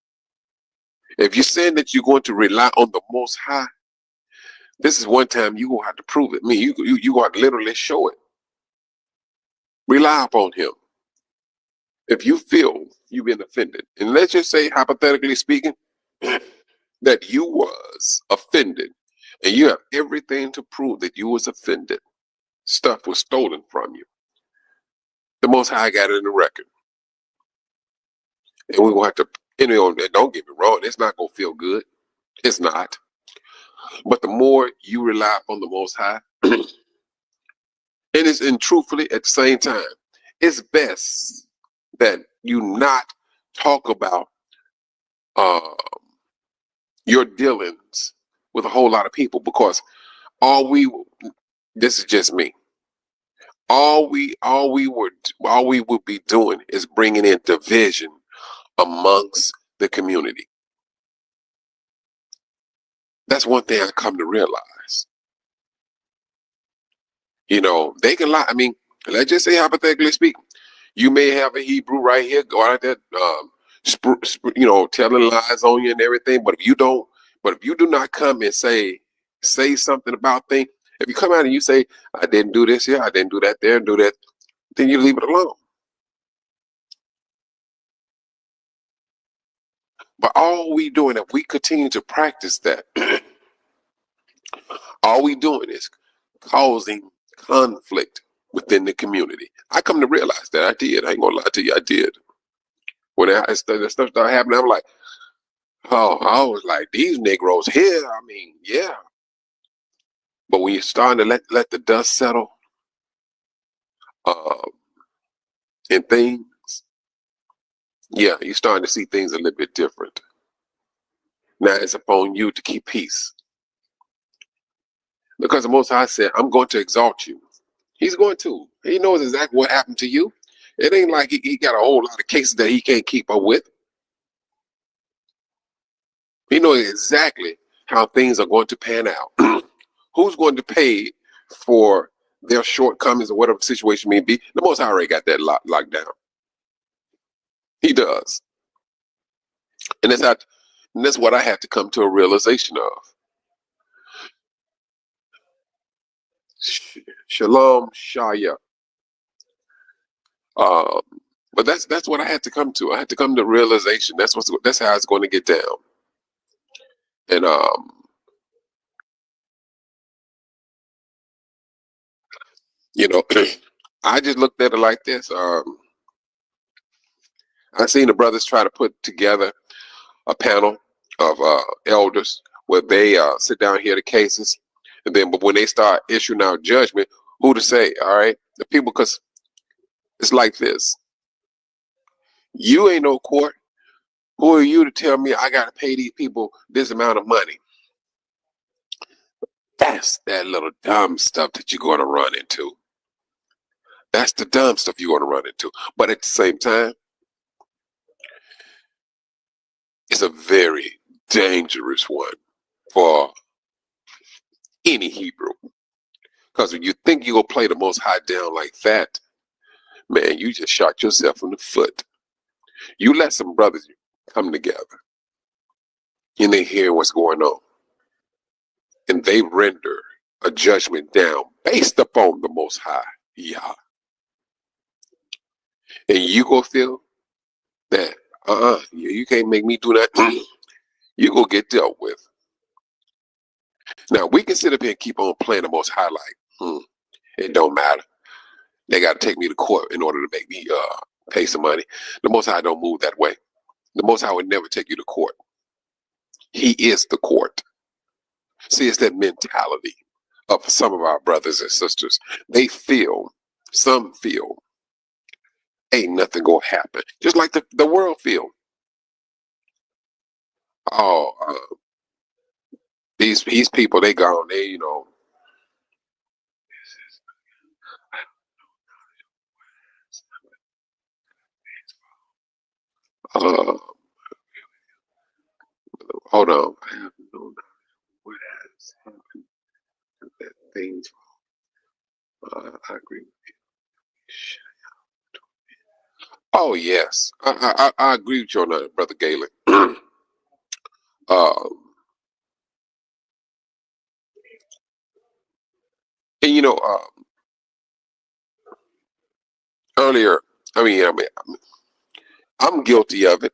If you're saying that you're going to rely on the Most High, this is one time you're going to have to prove it. I mean, you going to literally show it. Rely upon him. If you feel you've been offended, and let's just say, hypothetically speaking, that you was offended, and you have everything to prove that you was offended, stuff was stolen from you. The Most High got it in the record. And we're going to have to, don't get me wrong, it's not going to feel good. It's not. But the more you rely upon the Most High, and truthfully at the same time, it's best that you not talk about uh, your dealings with a whole lot of people, because this is just me. All we would be doing is bringing in division amongst the community. That's one thing I come to realize. They can lie. I mean, let's just say hypothetically speaking, you may have a Hebrew right here go out there, telling lies on you and everything. But if you do not come and say something about things, if you come out and you say, I didn't do this here, I didn't do that there, and do that, then you leave it alone. But all we doing, if we continue to practice that, all we doing is causing conflict within the community. I come to realize that I did. I ain't gonna lie to you, I did. When that stuff started happening, I'm like, oh, I was like, these Negroes here. I mean, yeah. But when you're starting to let the dust settle, uh, and things, yeah, you're starting to see things a little bit different. Now it's upon you to keep peace, because the Most High said, "I'm going to exalt you." He's going to. He knows exactly what happened to you. It ain't like he got a whole lot of cases that he can't keep up with. He knows exactly how things are going to pan out. Who's going to pay for their shortcomings or whatever the situation may be? The Most High already got that locked down. He does. And that's what I had to come to a realization of. Shalom Shaya. Um, but that's what I had to come to. I had to come to realization. That's how it's going to get down. And I just looked at it like this. I seen the brothers try to put together a panel of elders where they sit down, hear the cases, and then but when they start issuing out judgment, who to say? All right, the people, because it's like this: you ain't no court. Who are you to tell me I got to pay these people this amount of money? That's that little dumb stuff that you're going to run into. That's the dumb stuff you're going to run into. But at the same time, it's a very dangerous one for any Hebrew. Because when you think you're going to play the Most High down like that, man, you just shot yourself in the foot. You let some brothers come together and they hear what's going on, and they render a judgment down based upon the Most High, Yah. And you go feel that, you can't make me do that. You go get dealt with. Now, we can sit up here and keep on playing the Most High like, it don't matter. They got to take me to court in order to make me pay some money. The Most High don't move that way. The Most High would never take you to court. He is the court. See, it's that mentality of some of our brothers and sisters. Some feel, ain't nothing gonna happen. Just like the world feel. Oh, these people, they gone. They, uh, hold on. I have no knowledge what has happened to that things. I agree with you. Oh yes, I agree with you on that, brother Galen. um, and earlier, I'm guilty of it.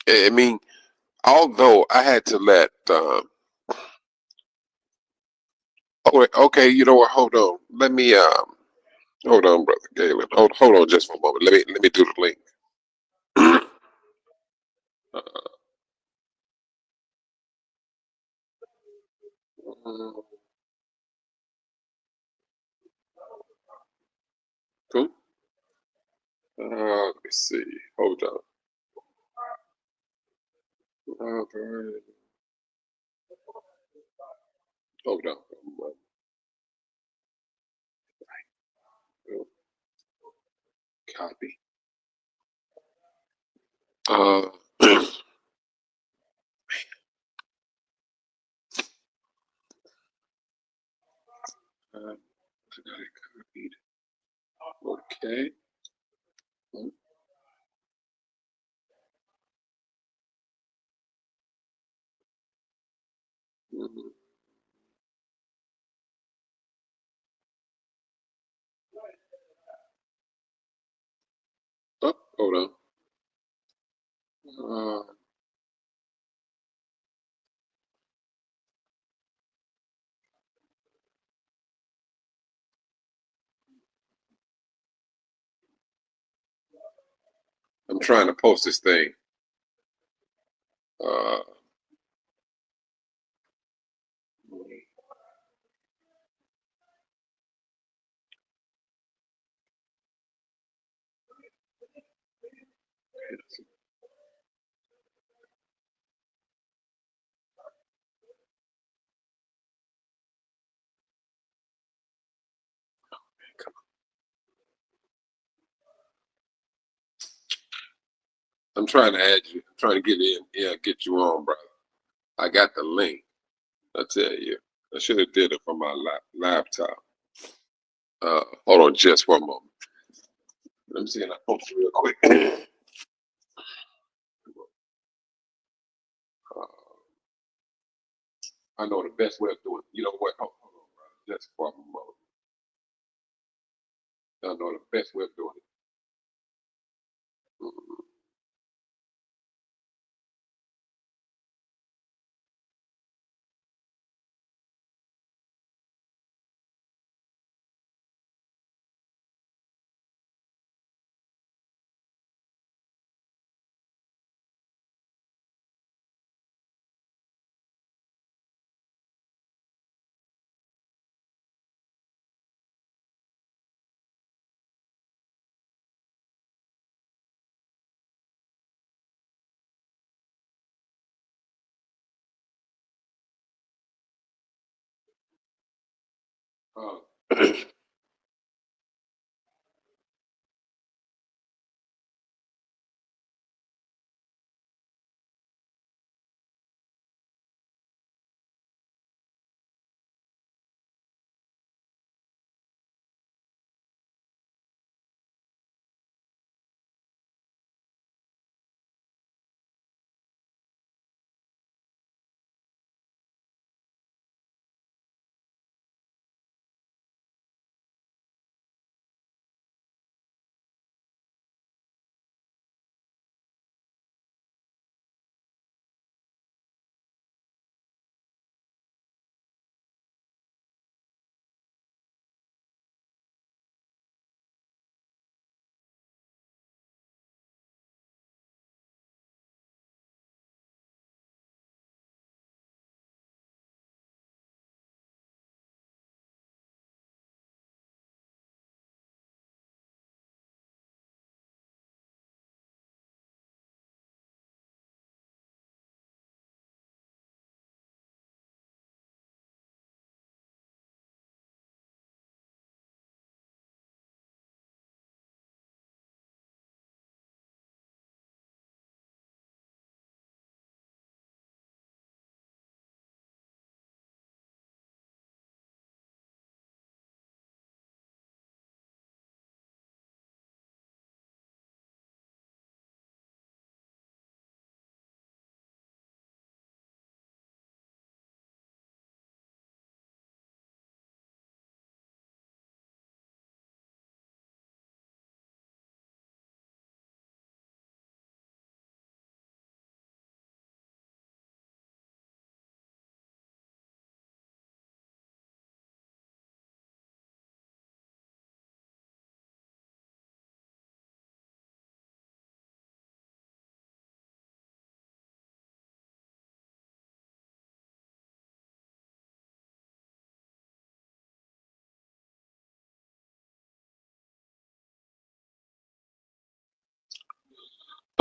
I mean, although I had to let. Oh, okay. You know what? Hold on. Let me. Hold on, brother Galen. Hold on just for a moment. Let me do the link. Cool. Let me see. Hold on. Okay. Hold on. Copy. Uh, I got it copied. Okay. Mhm. Oh, hold on. Uh, I'm trying to post this thing. Uh, I'm trying to add you. I'm trying to get in. Yeah, get you on, brother. I got the link. I tell you, I should have did it from my laptop. Hold on just for a moment. Let me see if I post it real quick. I know the best way of doing it. You know what? Hold on, brother. Just for a moment. I know the best way of doing it. Mhm. Uh,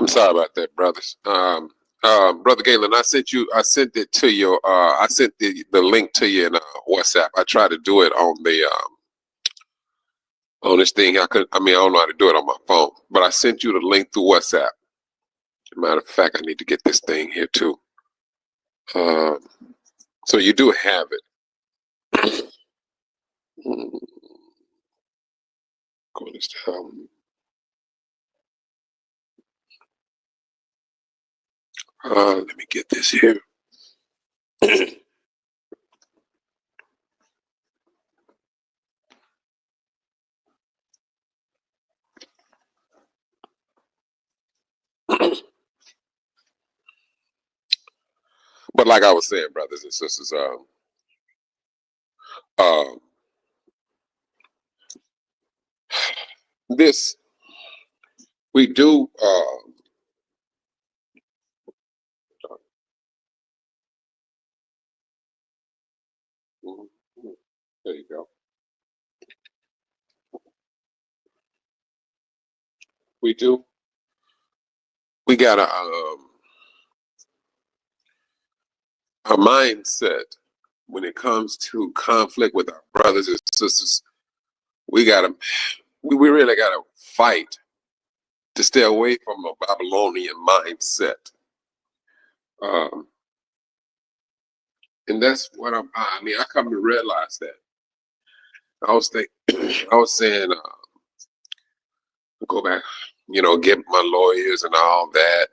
I'm sorry about that, brothers. Brother Galen, I sent it to you. I sent the link to you in WhatsApp. I tried to do it on the on this thing. I don't know how to do it on my phone, but I sent you the link through WhatsApp. Matter of fact, I need to get this thing here too. So you do have it. Let me get this here. But like I was saying, brothers and sisters, this we do. There you go. We do. We got a mindset when it comes to conflict with our brothers and sisters. We really gotta fight to stay away from a Babylonian mindset. And that's what I come to realize that. I was saying, go back, get my lawyers and all that.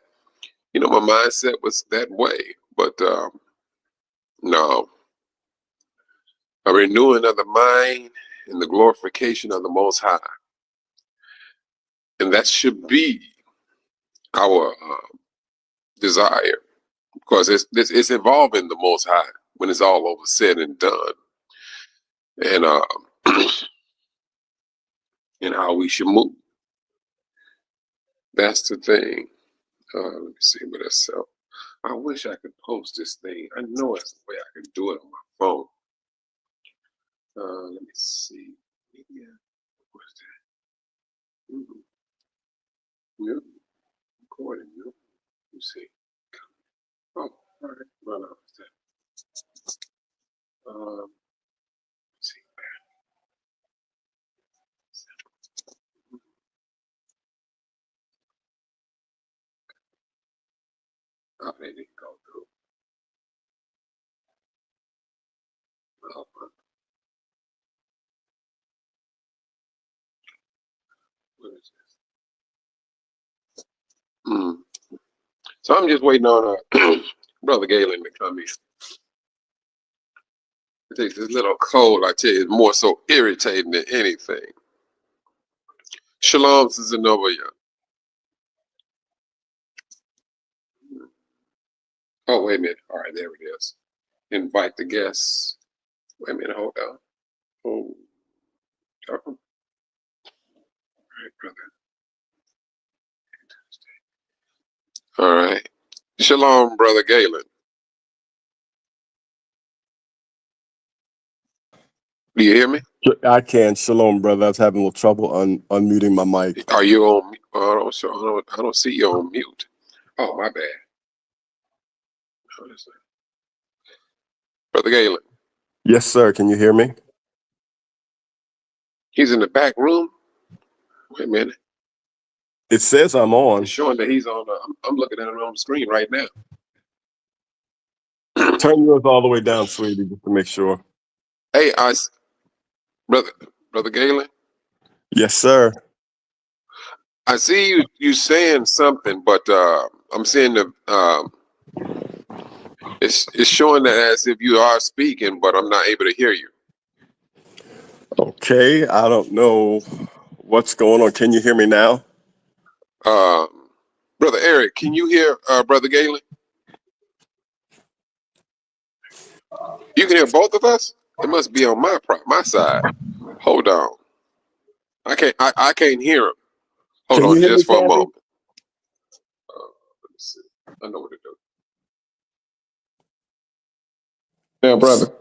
My mindset was that way, but no. A renewing of the mind and the glorification of the Most High. And that should be our desire, because it's involving the Most High when it's all over said and done. And and how we should move. That's the thing. Let me see what else. I wish I could post this thing. I know it's the way I can do it on my phone. Let me see. Yeah. What's that? Yeah. Recording. Yeah. Let me see. Oh, all right. Well, no, what's that? Let's see. Oh, they didn't go through. Oh, what is this? So I'm just waiting on Brother Galen to come in. It takes this little cold, I tell you, it's more so irritating than anything. Shalom, Sister Novia. Oh, wait a minute. All right, there it is. Invite the guests. Wait a minute, hold on. Oh. All right, brother. All right. Shalom, Brother Galen. Do you hear me? I can. Shalom, brother. I was having a little trouble unmuting my mic. Are you on? I don't see you on mute. Oh, my bad. Brother Galen. Yes, sir. Can you hear me? He's in the back room. Wait a minute. It says I'm on. It's showing that he's on. I'm looking at him on the screen right now. Turn yours all the way down, sweetie, just to make sure. Hey, Brother Galen. Yes, sir. I see you saying something, but I'm seeing it's showing that as if you are speaking, but I'm not able to hear you. Okay, I don't know what's going on. Can you hear me now? Brother Eric, can you hear Brother Galen? You can hear both of us? It must be on my side. Hold on. I can't hear him. Hold on just for a moment. Let's see. I know what to do. Yeah, brother.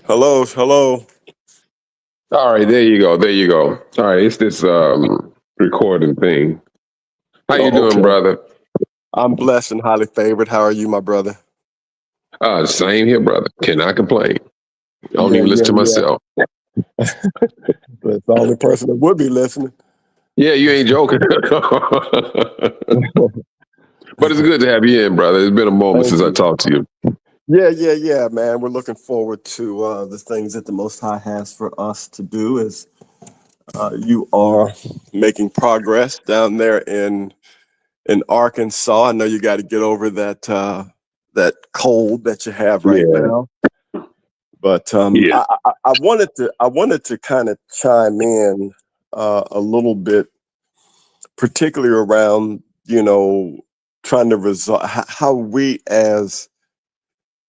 Hello. All right, there you go. All right, it's this recording thing. How you Oh, doing, okay. brother? I'm blessed and highly favored. How are you, my brother? Same here, brother. Cannot complain. I don't Yeah, even listen yeah, to myself. yeah. That's the only person that would be listening. Yeah, you ain't joking. But it's good to have you in, brother. It's been a moment Thank since I you. talked to you. Yeah, man. We're looking forward to the things that the Most High has for us to do as you are making progress down there in Arkansas. I know you got to get over that cold that you have right Yeah, now. But yeah. I wanted to kind of chime in a little bit, particularly around trying to resolve how we as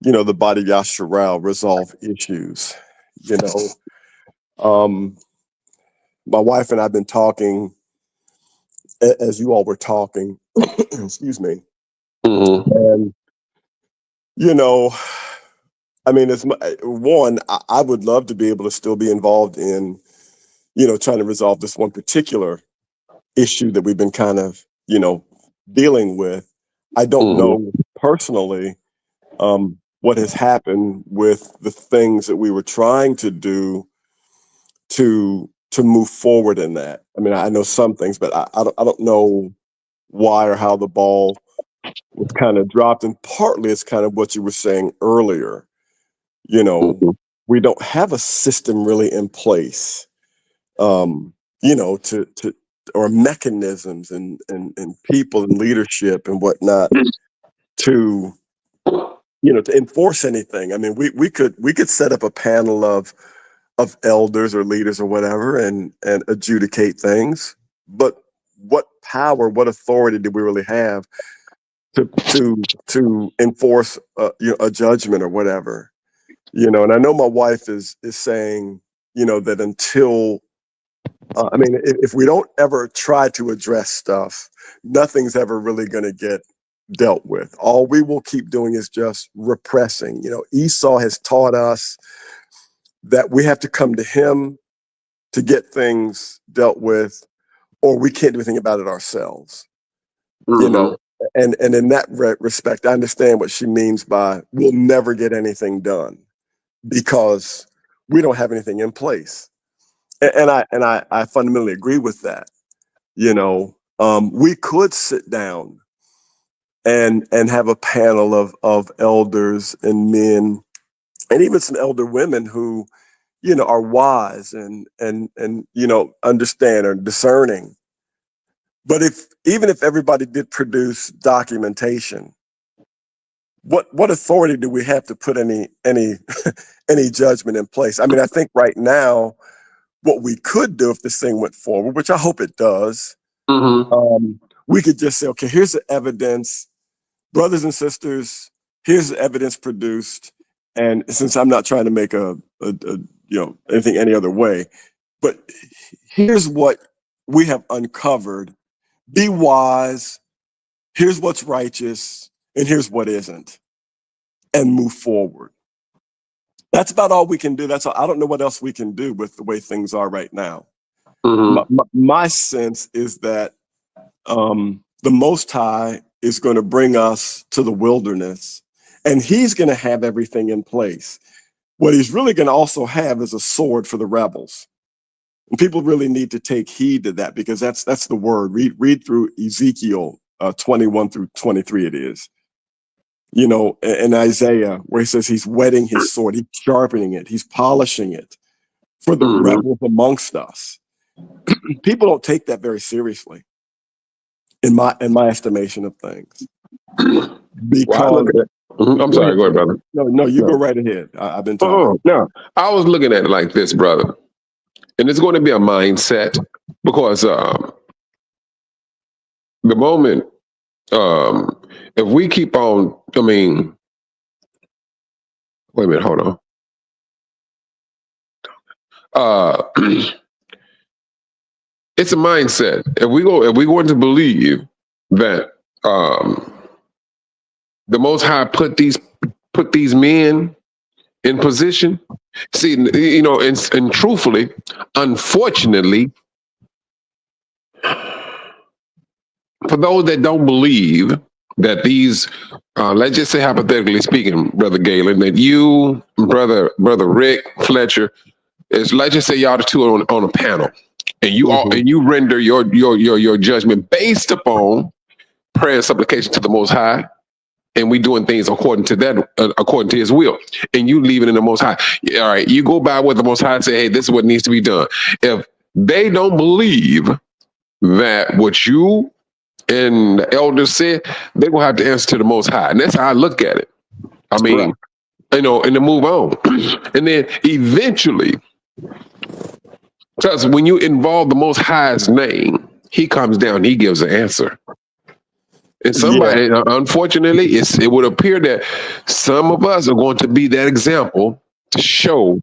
the body of Yasharal resolve issues. You know, my wife and I've been talking as you all were talking. Excuse me, Mm-hmm. and you know, I mean, one, I would love to be able to still be involved in trying to resolve this one particular issue that we've been kind of, dealing with. I don't Mm-hmm. know personally what has happened with the things that we were trying to do to move forward in that. I mean, I know some things, but I don't know why or how the ball was kind of dropped. And partly it's kind of what you were saying earlier. You know, Mm-hmm. we don't have a system really in place. To or mechanisms and people and leadership and whatnot to to enforce anything. I mean, we could set up a panel of elders or leaders or whatever and adjudicate things, but what power, what authority do we really have to enforce a judgment or whatever? And I know my wife is saying that until I mean, if we don't ever try to address stuff, nothing's ever really going to get dealt with. All we will keep doing is just repressing. Esau has taught us that we have to come to him to get things dealt with, or we can't do anything about it ourselves. You Mm-hmm. know, and in that respect, I understand what she means by we'll never get anything done because we don't have anything in place. And I fundamentally agree with that. We could sit down and have a panel of elders and men and even some elder women who are wise and understand or discerning. But even if everybody did produce documentation, what authority do we have to put any any judgment in place? I mean, I think right now what we could do if this thing went forward, which I hope it does, Mm-hmm. we could just say, okay, here's the evidence, brothers and sisters. Here's the evidence produced, and since I'm not trying to make a anything any other way, but here's what we have uncovered. Be wise. Here's what's righteous, and here's what isn't, and move forward. That's about all we can do. That's all. I don't know what else we can do with the way things are right now. Mm-hmm. My sense is that the Most High is going to bring us to the wilderness, and He's going to have everything in place. What He's really going to also have is a sword for the rebels. And people really need to take heed to that because that's the word. Read through Ezekiel 21 through 23. It is, in Isaiah where He says He's whetting His sword, He's sharpening it, He's polishing it for the Mm-hmm. rebels amongst us. People don't take that very seriously, in my estimation of things, Well, I because look at it. Mm-hmm. I'm go sorry. ahead. Go ahead, brother. No, you No. go right ahead. I've been talking. Oh, no. I was looking at it like this, brother. And it's going to be a mindset because the moment, if we keep on, I mean, wait a minute, hold on. It's a mindset. If we're going to believe that the Most High put these men in position, see, and truthfully, unfortunately, for those that don't believe that these, let's just say hypothetically speaking, Brother Galen, that you, brother Rick Fletcher, is, let's just say y'all the two on a panel, and you all Mhm. and you render your judgment based upon prayer and supplication to the Most High, and we doing things according to that, according to His will, and you leave it in the Most High. Yeah, all right, you go by what the Most High say. Hey, this is what needs to be done. If they don't believe that what you and the elders said, they're gonna have to answer to the Most High, and that's how I look at it. I mean, and to move on, and then eventually, because when you involve the Most High's name, He comes down, He gives an answer. And somebody, unfortunately, it would appear that some of us are going to be that example to show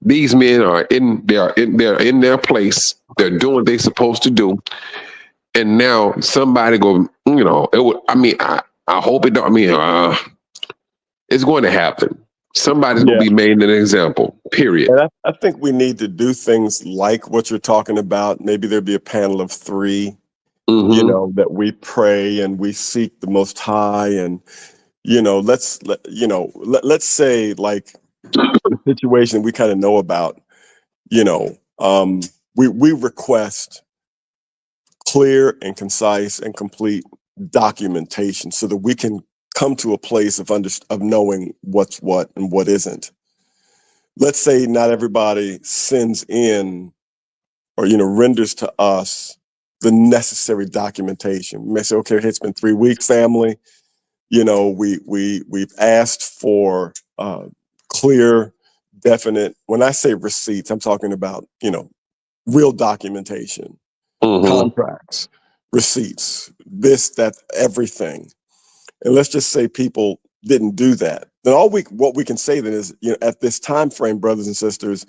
these men are in their place. They're doing what they're supposed to do, and now somebody go, it would. I mean, I hope it don't. I mean, it's going to happen. Somebody's going to be made an example. Period. And I think we need to do things like what you're talking about. Maybe there'd be a panel of 3. That we pray and we seek the Most High, and let's say, like, the situation we kind of know about. We request clear and concise and complete documentation so that we can come to a place of knowing what's what and what isn't. Let's say not everybody sends in or renders to us the necessary documentation. We may say, okay, it's been 3 weeks, family. We've asked for clear, definite. When I say receipts, I'm talking about real documentation, contracts, receipts, this, that, everything. And let's just say people didn't do that. Then what we can say then is, at this time frame, brothers and sisters,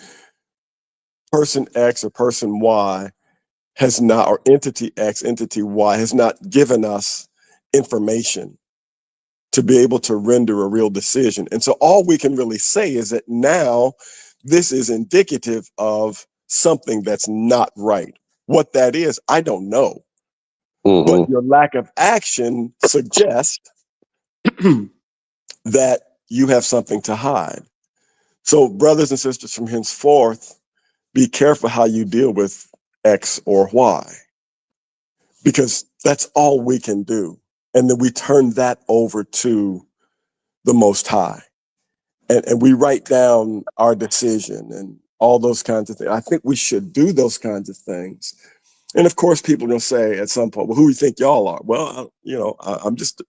person X or person Y has not, or entity X, entity Y has not given us information to be able to render a real decision. And so all we can really say is that now this is indicative of something that's not right. What that is, I don't know. But your lack of action suggests that you have something to hide. So, brothers and sisters, from henceforth, be careful how you deal with X or Y, because that's all we can do. And then we turn that over to the Most High. And we write down our decision and all those kinds of things. I think we should do those kinds of things. And of course, people are going to say at some point, well, who do you think y'all are? Well, I'm just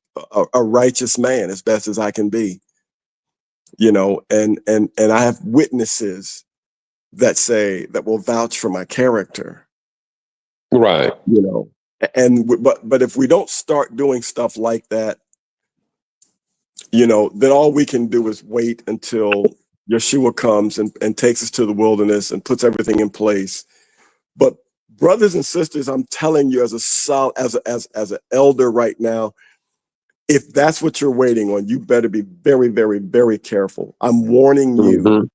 a righteous man as best as I can be, and I have witnesses that will vouch for my character. Right. But if we don't start doing stuff like that, then all we can do is wait until Yeshua comes and takes us to the wilderness and puts everything in place. But brothers and sisters, I'm telling you, as an elder right now, if that's what you're waiting on, you better be very, very, very careful. I'm warning you,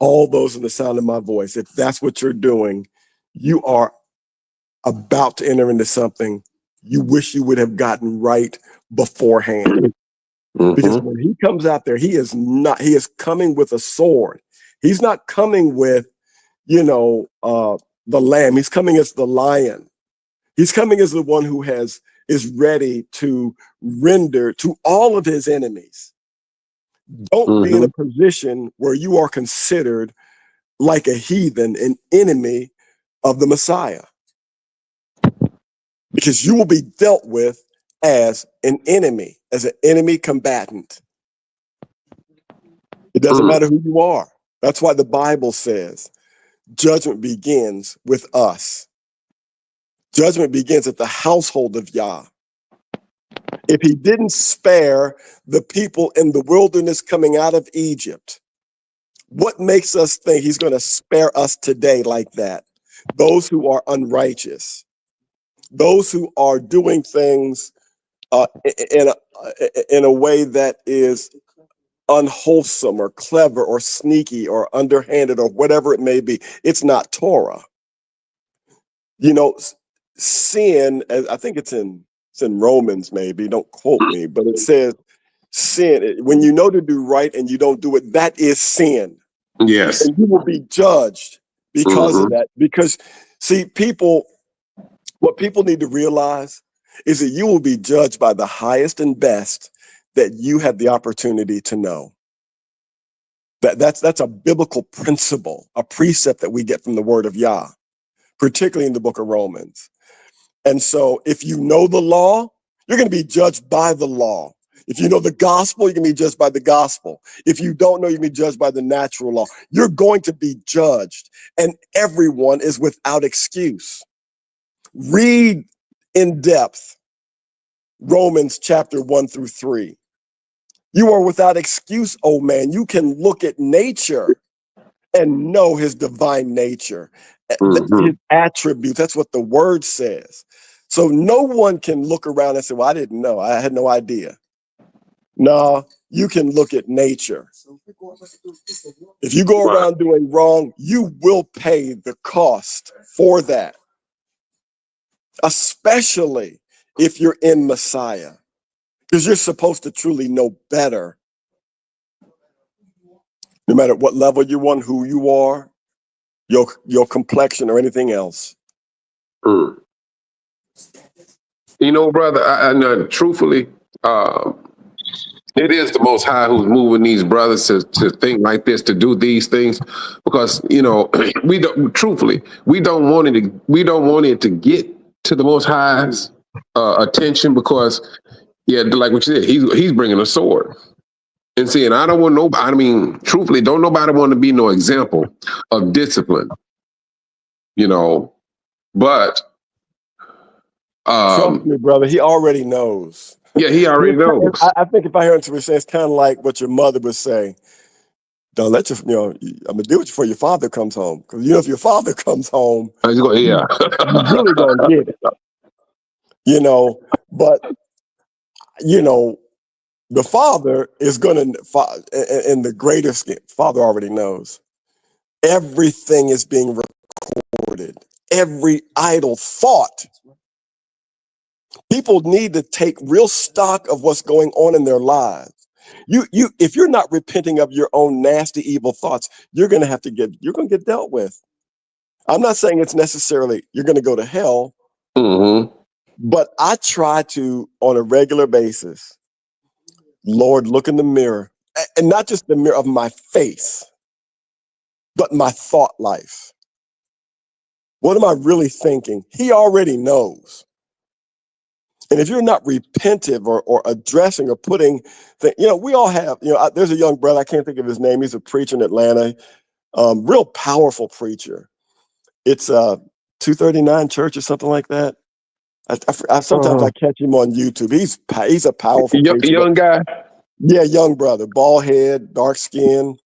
all those in the sound of my voice. If that's what you're doing, you are about to enter into something you wish you would have gotten right beforehand. Because when he comes out there, he is coming with a sword. He's not coming with, the lamb. He's coming as the lion. He's coming as the one who is ready to render to all of his enemies. Don't be in a position where you are considered like a heathen, an enemy of the Messiah, because you will be dealt with as an enemy, as an enemy combatant. It doesn't matter who you are. That's why the Bible says judgment begins with us. Judgment begins at the household of Yah. If he didn't spare the people in the wilderness coming out of Egypt, what makes us think he's going to spare us today like that? Those who are unrighteous, those who are doing things in a way that is unwholesome or clever or sneaky or underhanded or whatever it may be. It's not Torah. sin, I think it's in Romans, maybe, don't quote me, but it says sin, when you know to do right and you don't do it, that is sin. Yes. And you will be judged because of that. Because, see, what people need to realize is that you will be judged by the highest and best that you had the opportunity to know. That's a biblical principle, a precept that we get from the word of Yah, particularly in the book of Romans. And so if you know the law, you're going to be judged by the law. If you know the gospel, you're going to be judged by the gospel. If you don't know, you're going to be judged by the natural law. You're going to be judged, and everyone is without excuse. Read in depth Romans chapter 1-3. You are without excuse, oh man. You can look at nature and know his divine nature, his attributes. That's what the word says. So no one can look around and say, well, I didn't know. I had no idea. No, you can look at nature. If you go around doing wrong, you will pay the cost for that, especially if you're in Messiah, because you're supposed to truly know better. No matter what level you're on, who you are, your complexion or anything else. You know, brother, I know, truthfully, it is the Most High who's moving these brothers to think like this, to do these things, because we don't want it to get to the Most High's attention, because like what you said, he's bringing a sword. And see, and I don't want nobody. I mean, truthfully, don't nobody want to be no example of discipline, But trust me, brother, he already knows. Yeah, he already knows. I think if I hear him say, it's kind of like what your mother would say. Don't let I'm gonna do it before your father comes home. Because if your father comes home, you're really gonna get it. But the father is gonna, in the greater scheme, father already knows. Everything is being recorded. Every idle thought. People need to take real stock of what's going on in their lives. If you're not repenting of your own nasty, evil thoughts, you're going to get dealt with. I'm not saying it's necessarily you're going to go to hell, but I try to, on a regular basis, Lord, look in the mirror, and not just the mirror of my face, but my thought life. What am I really thinking? He already knows. And if you're not repentive or addressing or putting, we all have, there's a young brother, I can't think of his name. He's a preacher in Atlanta, real powerful preacher. It's 239 Church or something like that. Sometimes I catch him on YouTube. He's a powerful preacher. Young guy? Yeah, young brother, bald head, dark skin,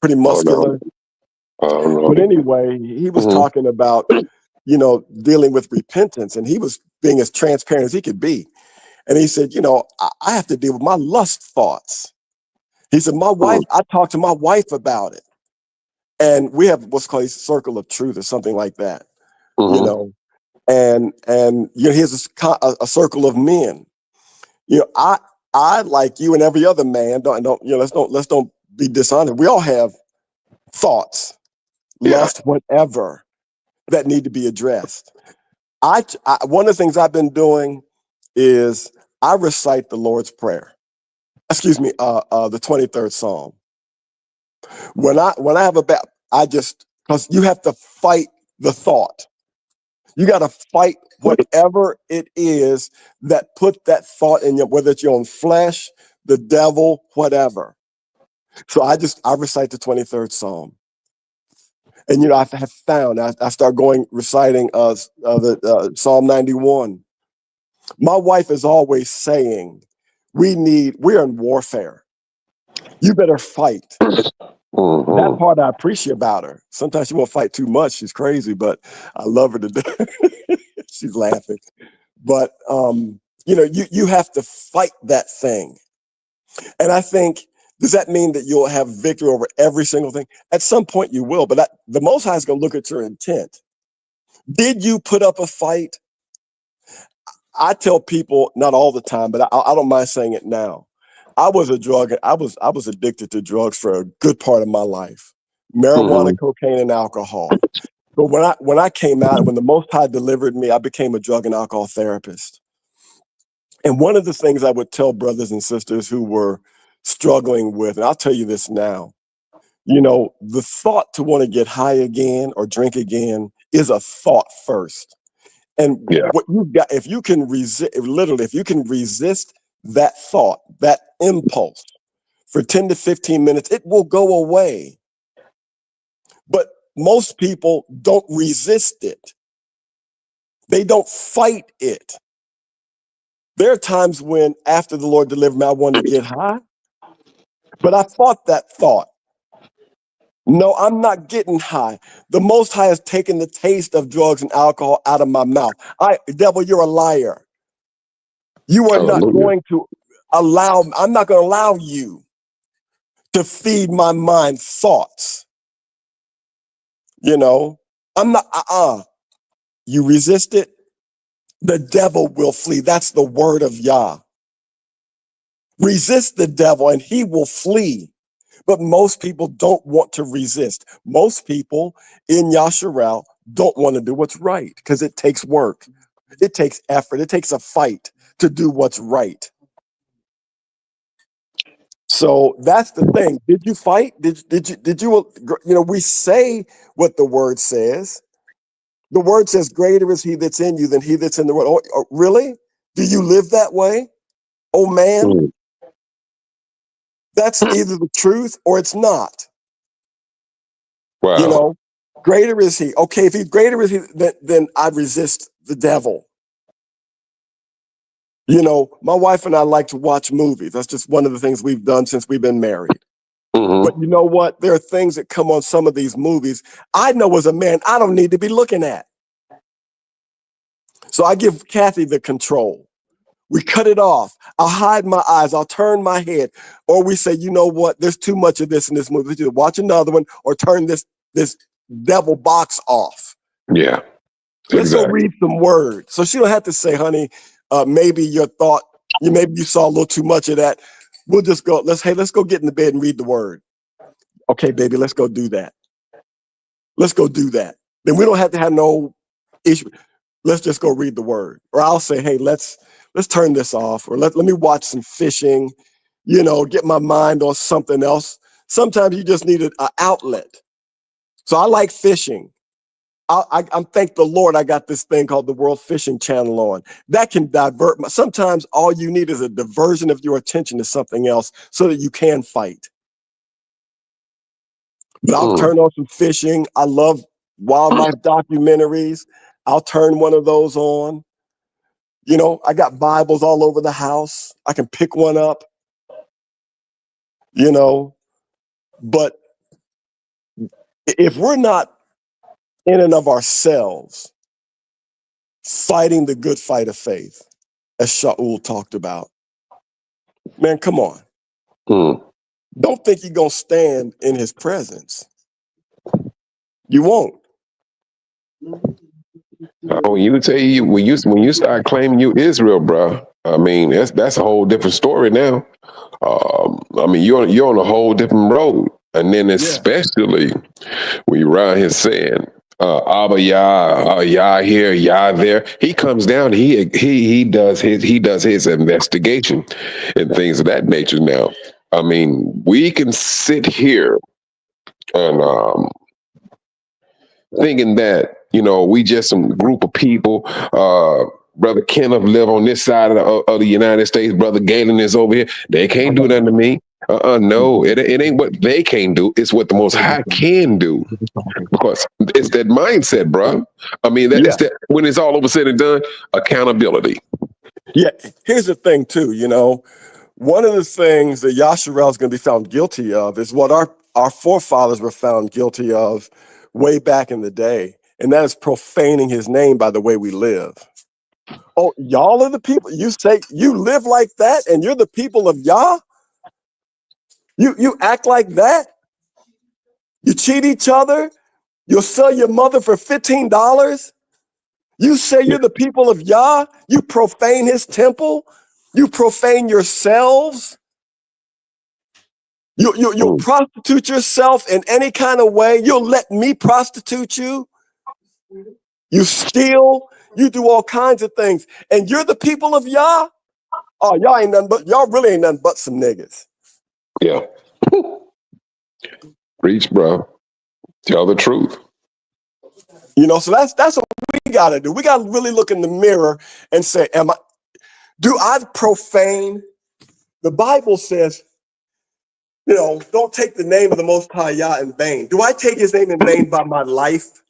pretty muscular. But anyway, he was talking about, dealing with repentance, and he was being as transparent as he could be. And he said, I have to deal with my lust thoughts. He said, I talked to my wife about it. And we have what's called a circle of truth or something like that, and here's a circle of men. I like you and every other man, let's don't be dishonest. We all have thoughts, lust, whatever, that need to be addressed. One of the things I've been doing is I recite the Lord's Prayer. Excuse me, the 23rd Psalm. When I have because you have to fight the thought. You got to fight whatever it is that put that thought in you, whether it's your own flesh, the devil, whatever. So I recite the 23rd Psalm. And, I have found, I start reciting the Psalm 91. My wife is always saying, we're in warfare. You better fight. That part I appreciate about her. Sometimes she won't fight too much. She's crazy, but I love her to death. She's laughing. But, you have to fight that thing. And I think, does that mean that you'll have victory over every single thing? At some point you will, but the Most High is going to look at your intent. Did you put up a fight I tell people, not all the time, but I don't mind saying it now. I was addicted to drugs for a good part of my life. Marijuana, Mm-hmm. cocaine, and alcohol. But when I came out and when the Most High delivered me, I became a drug and alcohol therapist. And one of the things I would tell brothers and sisters who were struggling with, and I'll tell you this now, you know, the thought to want to get high again or drink again is a thought first. And Yeah. what you got, if you can resist, literally, if you can resist that thought, that impulse for 10 to 15 minutes, it will go away. But most people don't resist it. They don't fight it. There are times when after the Lord delivered me, I wanted to get high, but I fought that thought. No, I'm not getting high. The Most High has taken the taste of drugs and alcohol out of my mouth. Devil, you're a liar. You are not Hallelujah. going to I'm not going to allow you to feed my mind thoughts. You know, I'm not, You resist it, the devil will flee. That's the word of Yah. Resist the devil and he will flee. But most people don't want to resist. Most people in Yasharel don't want to do what's right because it takes work. It takes effort. It takes a fight to do what's right. So that's the thing. Did you fight? Did you, you know, we say what the word says. The word says, greater is he that's in you than he that's in the world. Oh, really? Do you live that way? Oh, man, Mm. that's either the truth or it's not. You Wow. know, greater is he. Okay, if he's greater is he, then I resist the devil. You know, my wife and I like to watch movies. That's just one of the things we've done since we've been married. But Mm-hmm. you know what? There are things that come on some of these movies I know as a man I don't need to be looking at. So I give Kathy the control. We cut it off. I'll hide my eyes. I'll turn my head. Or we say, you know what? There's too much of this in this movie. Let's either watch another one or turn this devil box off. Yeah. Let's go Exactly. read some words. So she don't have to say, honey, maybe maybe you saw a little too much of that. We'll just go, let's go get in the bed and read the word. Okay, baby, let's go do that. Let's go do that. Then we don't have to have no issue. Let's just go read the word. Or I'll say, hey, let's turn this off. Or let me watch some fishing, you know, get my mind on something else. Sometimes you just need an outlet. So I like fishing. I'm thank the Lord I got this thing called the World Fishing Channel on. That can divert. Sometimes all you need is a diversion of your attention to something else so that you can fight. But I'll Mm. turn on some fishing. I love wildlife documentaries. I'll turn one of those on. You know, I got Bibles all over the house. I can pick one up, you know. But if we're not in and of ourselves fighting the good fight of faith, as Shaul talked about, man, come on. Mm. Don't think you're going to stand in his presence. You won't. Oh, you tell you when you start claiming you Israel, bro. I mean, that's a whole different story now. I mean, you're on a whole different road, and then Yeah. especially when you're around here saying, "Abba Yah, Yah here, Yah there." He comes down. He does his investigation and things of that nature. Now, I mean, we can sit here and thinking that we just some group of people. Brother Kenneth live on this side of the United States. Brother Galen is over here. They can't do nothing to me. No, it ain't what they can do. It's what the Most High can do. Because it's that mindset, bro. I mean, it's that when it's all over said and done, accountability. Yeah. Here's the thing, too, you know. One of the things that Yasharel is going to be found guilty of is what our forefathers were found guilty of way back in the day, and that is profaning his name by the way we live. Oh, y'all are the people. You say you live like that, and you're the people of Yah? You act like that? You cheat each other? You'll sell your mother for $15? You say you're the people of Yah, you profane his temple, you profane yourselves, you'll prostitute yourself in any kind of way, you'll let me prostitute you, you steal, you do all kinds of things, and you're the people of Yah? Oh, y'all really ain't nothing but some niggas. Yeah. Preach, bro. Tell the truth. You know, so that's what we gotta do. We gotta really look in the mirror and say, do I profane? The Bible says, you know, don't take the name of the Most High Yah in vain. Do I take his name in vain by my life?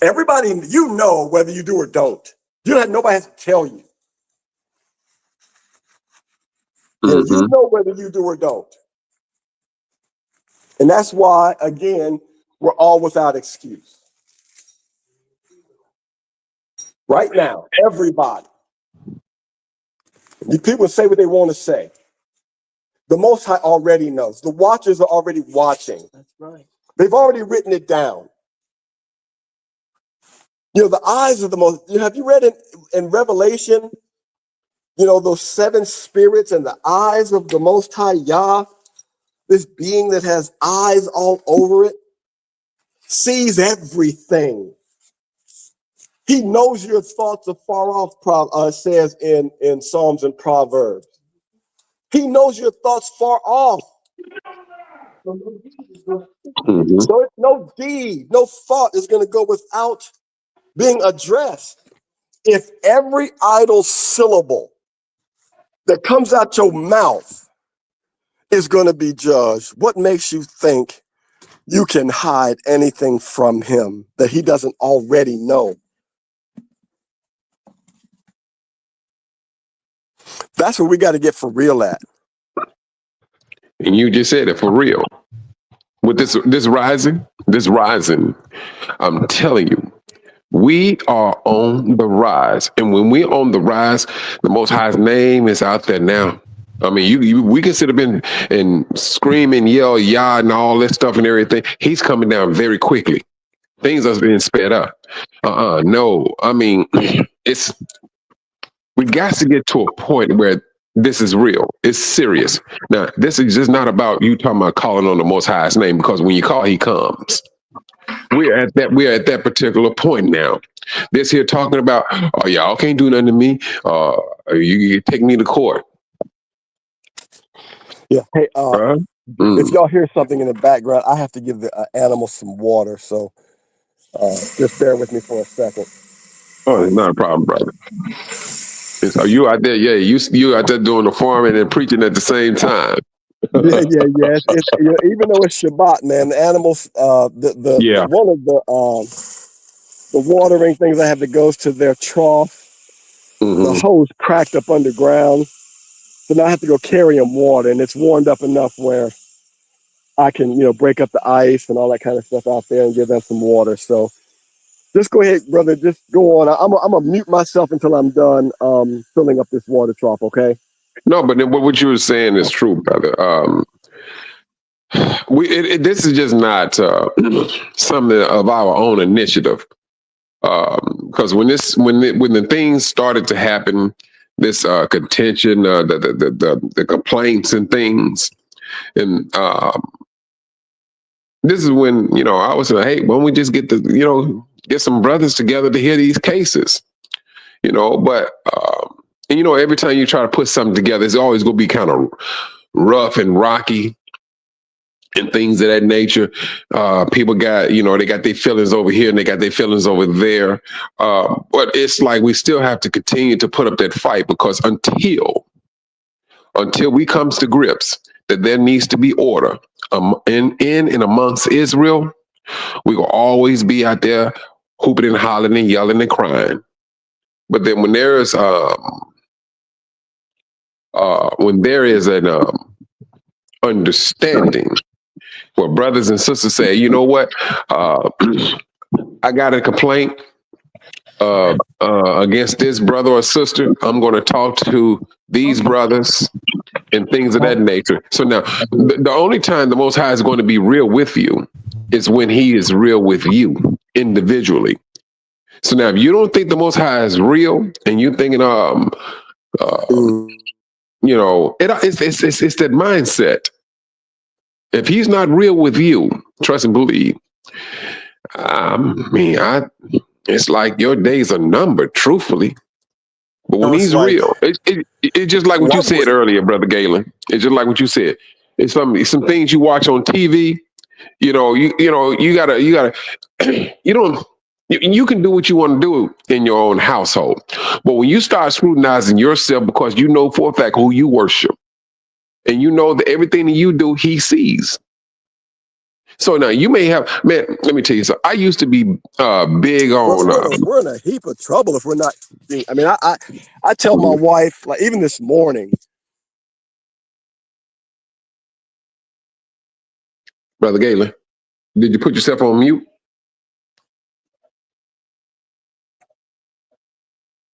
Everybody, you know whether you do or don't. Nobody has to tell you. You know whether you do or don't. And that's why, again, we're all without excuse. Right now, everybody. People say what they want to say. The Most High already knows. The watchers are already watching. That's right. They've already written it down. You know, the eyes of the Most. Have you read in Revelation? You know, those 7 spirits and the eyes of the Most High Yah. This being that has eyes all over it, sees everything. He knows your thoughts afar off, says in Psalms and Proverbs. He knows your thoughts far off. So it's no deed, no thought is going to go without being addressed. If every idle syllable that comes out your mouth is going to be judged, what makes you think you can hide anything from him that he doesn't already know? That's what we got to get for real at. And you just said it, for real. With this rising, I'm telling you, we are on the rise. And when we're on the rise, the Most High's name is out there now. I mean, we can sit up and scream and yell, Yah, and all that stuff and everything. He's coming down very quickly. Things are being sped up. No, I mean, we got to get to a point where this is real. It's serious. Now, this is just not about you talking about calling on the Most High's name, because when you call, he comes. We're at that particular point now. This here talking about, oh, y'all can't do nothing to me. You take me to court. Yeah. Hey, if y'all hear something in the background, I have to give the animals some water. So just bear with me for a second. Oh, it's not a problem, brother. So you out there, you out there doing the farming and preaching at the same time. Yeah. It's even though it's Shabbat, man, the animals, one of the watering things I have that goes to their trough, the hose cracked up underground, so now I have to go carry them water, and it's warmed up enough where I can, break up the ice and all that kind of stuff out there and give them some water. So just go ahead, brother. Just go on. I'm gonna mute myself until I'm done filling up this water trough. Okay. No, but then what you were saying is true, brother. This is just not something of our own initiative. Because when the things started to happen, this contention, the complaints and things, and this is when I was like, hey, why don't we just get some brothers together to hear these cases, But and every time you try to put something together, it's always going to be kind of rough and rocky and things of that nature. People got, they got their feelings over here and they got their feelings over there. But it's like we still have to continue to put up that fight, because until we comes to grips that there needs to be order in and amongst Israel, we will always be out there hooping and hollering and yelling and crying. But then when there is an understanding, where brothers and sisters say, you know what, I got a complaint against this brother or sister. I'm going to talk to these brothers and things of that nature. So now, the only time the Most High is going to be real with you is when he is real with you individually. So now, if you don't think the Most High is real, and you're thinking, Mm. it's that mindset. If he's not real with you, trust and believe. It's like your days are numbered, truthfully. But when It's he's like, real, it's just like what you what said would, earlier, Brother Galen. It's just like what you said. It's some things you watch on TV. You gotta you don't. You can do what you want to do in your own household, but when you start scrutinizing yourself because you know for a fact who you worship, and you know that everything that you do, he sees. So now you may have, man. Let me tell you something. I used to be big brother, on. we're in a heap of trouble if we're not. I mean, I tell my Mhm. wife, like even this morning. Brother Galen, did you put yourself on mute?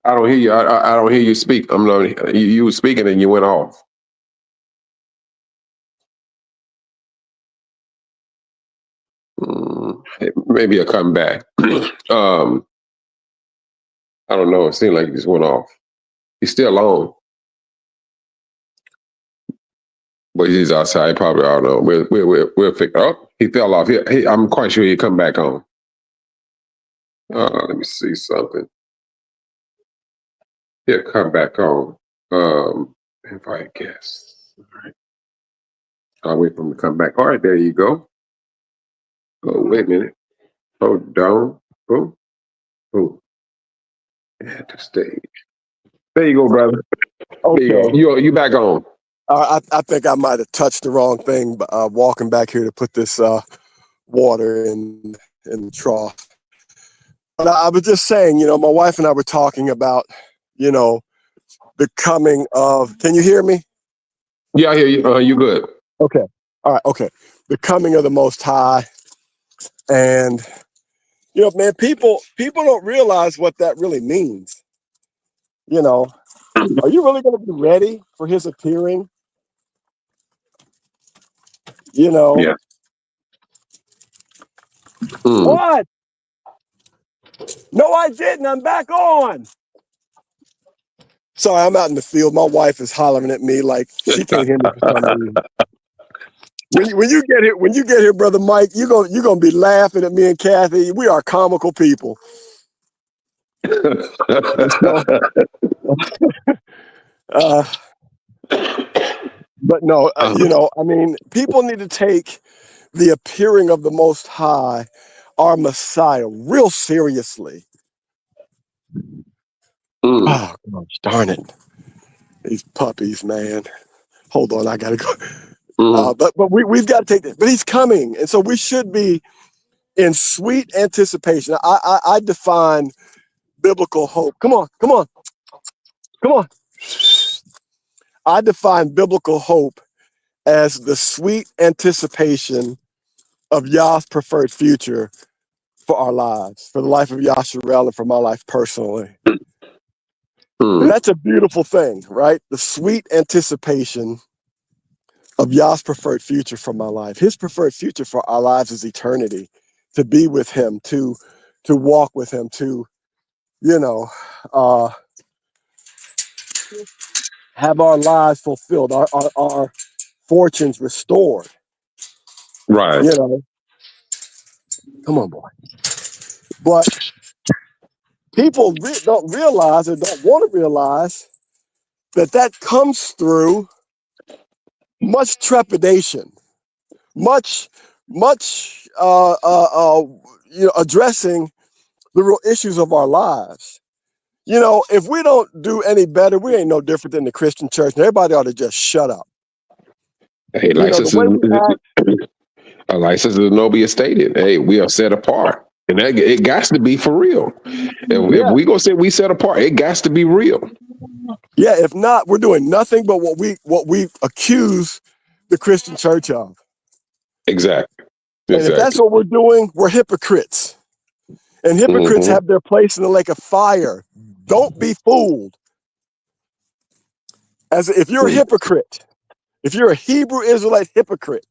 I don't hear you. I don't hear you speak. I'm not. You were speaking and you went off. Maybe I'll come back. I don't know. It seemed like he just went off. He's still on, but he's outside. Probably. I don't know. We'll figure. Oh, he fell off. I'm quite sure he'll come back on. Let me see something. He'll come back on. Invite guests. All right. I'll wait for him to come back. All right, there you go. Oh, wait a minute. Hold down. Boom. Boom. At the stage. There you go, brother. There you Okay, go. You back on. I think I might have touched the wrong thing, walking back here to put this water in the trough. But I was just saying, my wife and I were talking about, you know, the coming of. Can you hear me? Yeah, I hear you. You good. Okay. All right. Okay. The coming of the Most High, and man, people don't realize what that really means. You know, are you really going to be ready for His appearing? You know Yeah. Mm. what? No, I didn't. I'm back on. Sorry, I'm out in the field. My wife is hollering at me like she can't hear me for some reason. When you get here, brother Mike, you're gonna be laughing at me and Kathy. We are comical people. So, uh, but no, I mean, people need to take the appearing of the Most High, our Messiah, real seriously. Mm. Oh gosh, darn it! These puppies, man. Hold on, I gotta go. Mm. But we've got to take this. But He's coming, and so we should be in sweet anticipation. I define biblical hope. Come on, come on, come on. I define biblical hope as the sweet anticipation of Yah's preferred future for our lives, for the life of Yasharel and for my life personally. And Mm. that's a beautiful thing, right? The sweet anticipation of Yah's preferred future for my life. His preferred future for our lives is eternity, to be with Him, to walk with Him, to, uh, have our lives fulfilled, our fortunes restored. Right. Come on, boy. But people don't realize or don't want to realize that comes through much trepidation, much addressing the real issues of our lives. If we don't do any better, we ain't no different than the Christian church. And everybody ought to just shut up. Hey, The way we act. like Sister Zenobia stated, hey, we are set apart. And it got to be for real. If Yeah, we gonna say we set apart, it got to be real. yeah. If not, we're doing nothing but what we accuse the Christian church of. Exactly. And if that's Exactly. what we're doing, we're hypocrites. And hypocrites Mm-hmm. have their place in the lake of fire. Don't be fooled. As if you're a hypocrite, if you're a Hebrew Israelite hypocrite,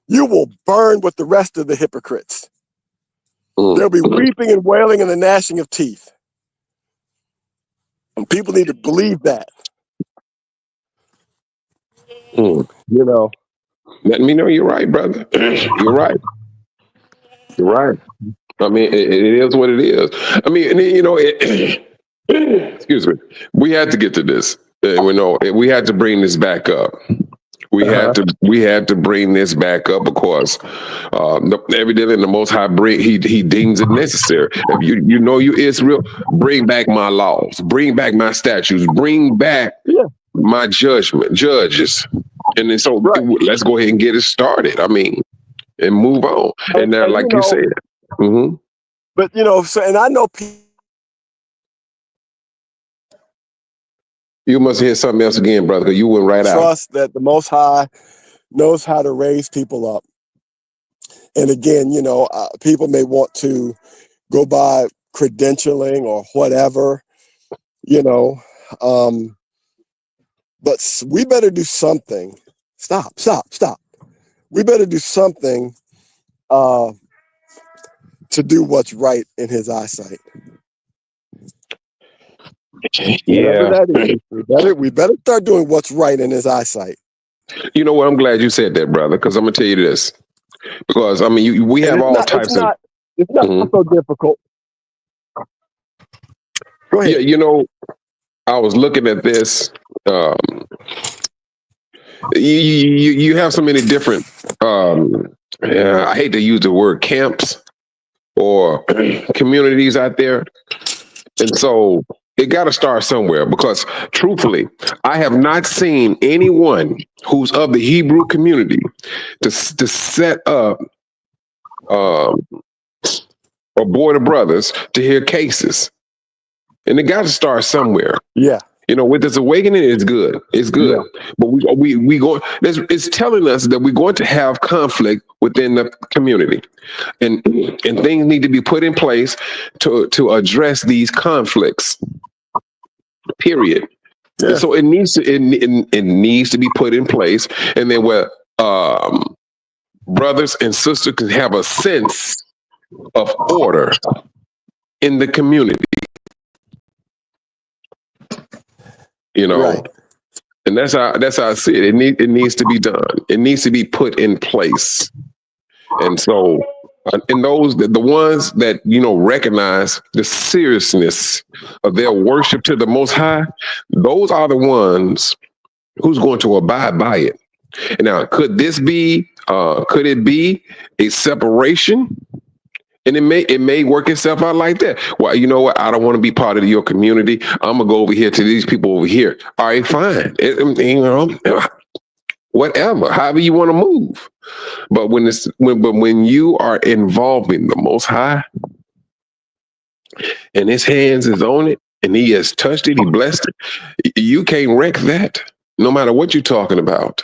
you will burn with the rest of the hypocrites. There'll be weeping and wailing and the gnashing of teeth. And people need to believe that, Mm. you know. Let me know you're right, brother. You're right. You're right. I mean, it is what it is. I mean, and, you know, excuse me. We had to get to this. We had to bring this back up. We had to bring this back up because evidently the Most High he deems it necessary. If you know you Israel, bring back my laws, bring back my statutes, bring back my judges, and then so let's go ahead and get it started. I mean, and move on. And now, like you said, but you know, so and I know people. You must hear something else again, brother, because you went right out. Trust that the Most High knows how to raise people up. And again, you know, people may want to go by credentialing or whatever, you know, but we better do something. Stop. We better do something to do what's right in his eyesight. Yeah. Whatever that is, we better start doing what's right in his eyesight. You know what? I'm glad you said that, brother, because I'm gonna tell you this. Because I mean, we have all types of. It's not so difficult. Go ahead. Yeah, you know, I was looking at this. You have so many different. I hate to use the word camps or communities out there, and so it got to start somewhere. Because truthfully, I have not seen anyone who's of the Hebrew community to set up a board of brothers to hear cases, and it got to start somewhere. Yeah. You know, with this awakening, it's good. It's good. Yeah. But we go. It's telling us that we're going to have conflict within the community, and things need to be put in place to address these conflicts. Period. Yeah. And so it needs to be put in place, and then where brothers and sisters can have a sense of order in the community. You know, right. And that's how I see it. It needs to be done. It needs to be put in place. And so, and those the ones that recognize the seriousness of their worship to the Most High, those are the ones who's going to abide by it. And now, could it be a separation? And it may work itself out like that. Well, you know what? I don't want to be part of your community. I'm gonna go over here to these people over here. All right, fine. Whatever. However you want to move. But when you are involving the Most High, and His hands is on it, and He has touched it, He blessed it, you can't wreck that. No matter what you're talking about,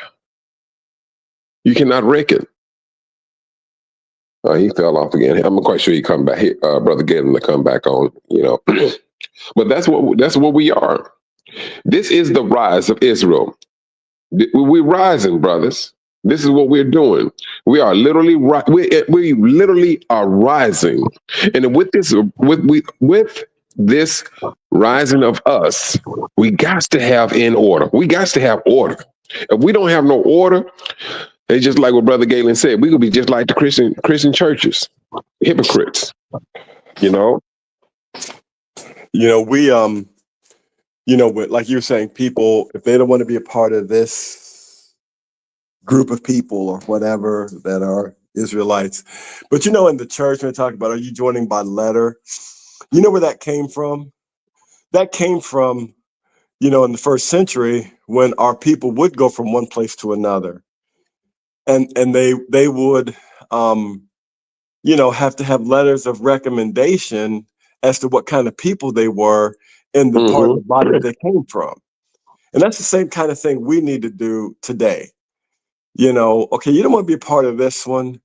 you cannot wreck it. He fell off again. I'm quite sure he come back. Brother Galen to come back on. But that's what we are. This is the rise of Israel. We're rising, brothers. This is what we're doing. We are literally we literally are rising, and with this rising of us, we got to have in order. We got to have order. If we don't have no order, it's just like what Brother Galen said. We could be just like the Christian churches, hypocrites. We, like you were saying, people, if they don't want to be a part of this group of people or whatever that are Israelites, but in the church, when they talk about, are you joining by letter? You know where that came from? That came from, in the first century when our people would go from one place to another. And they would, have to have letters of recommendation as to what kind of people they were in the part of the body they came from. And that's the same kind of thing we need to do today. Okay, you don't want to be a part of this one.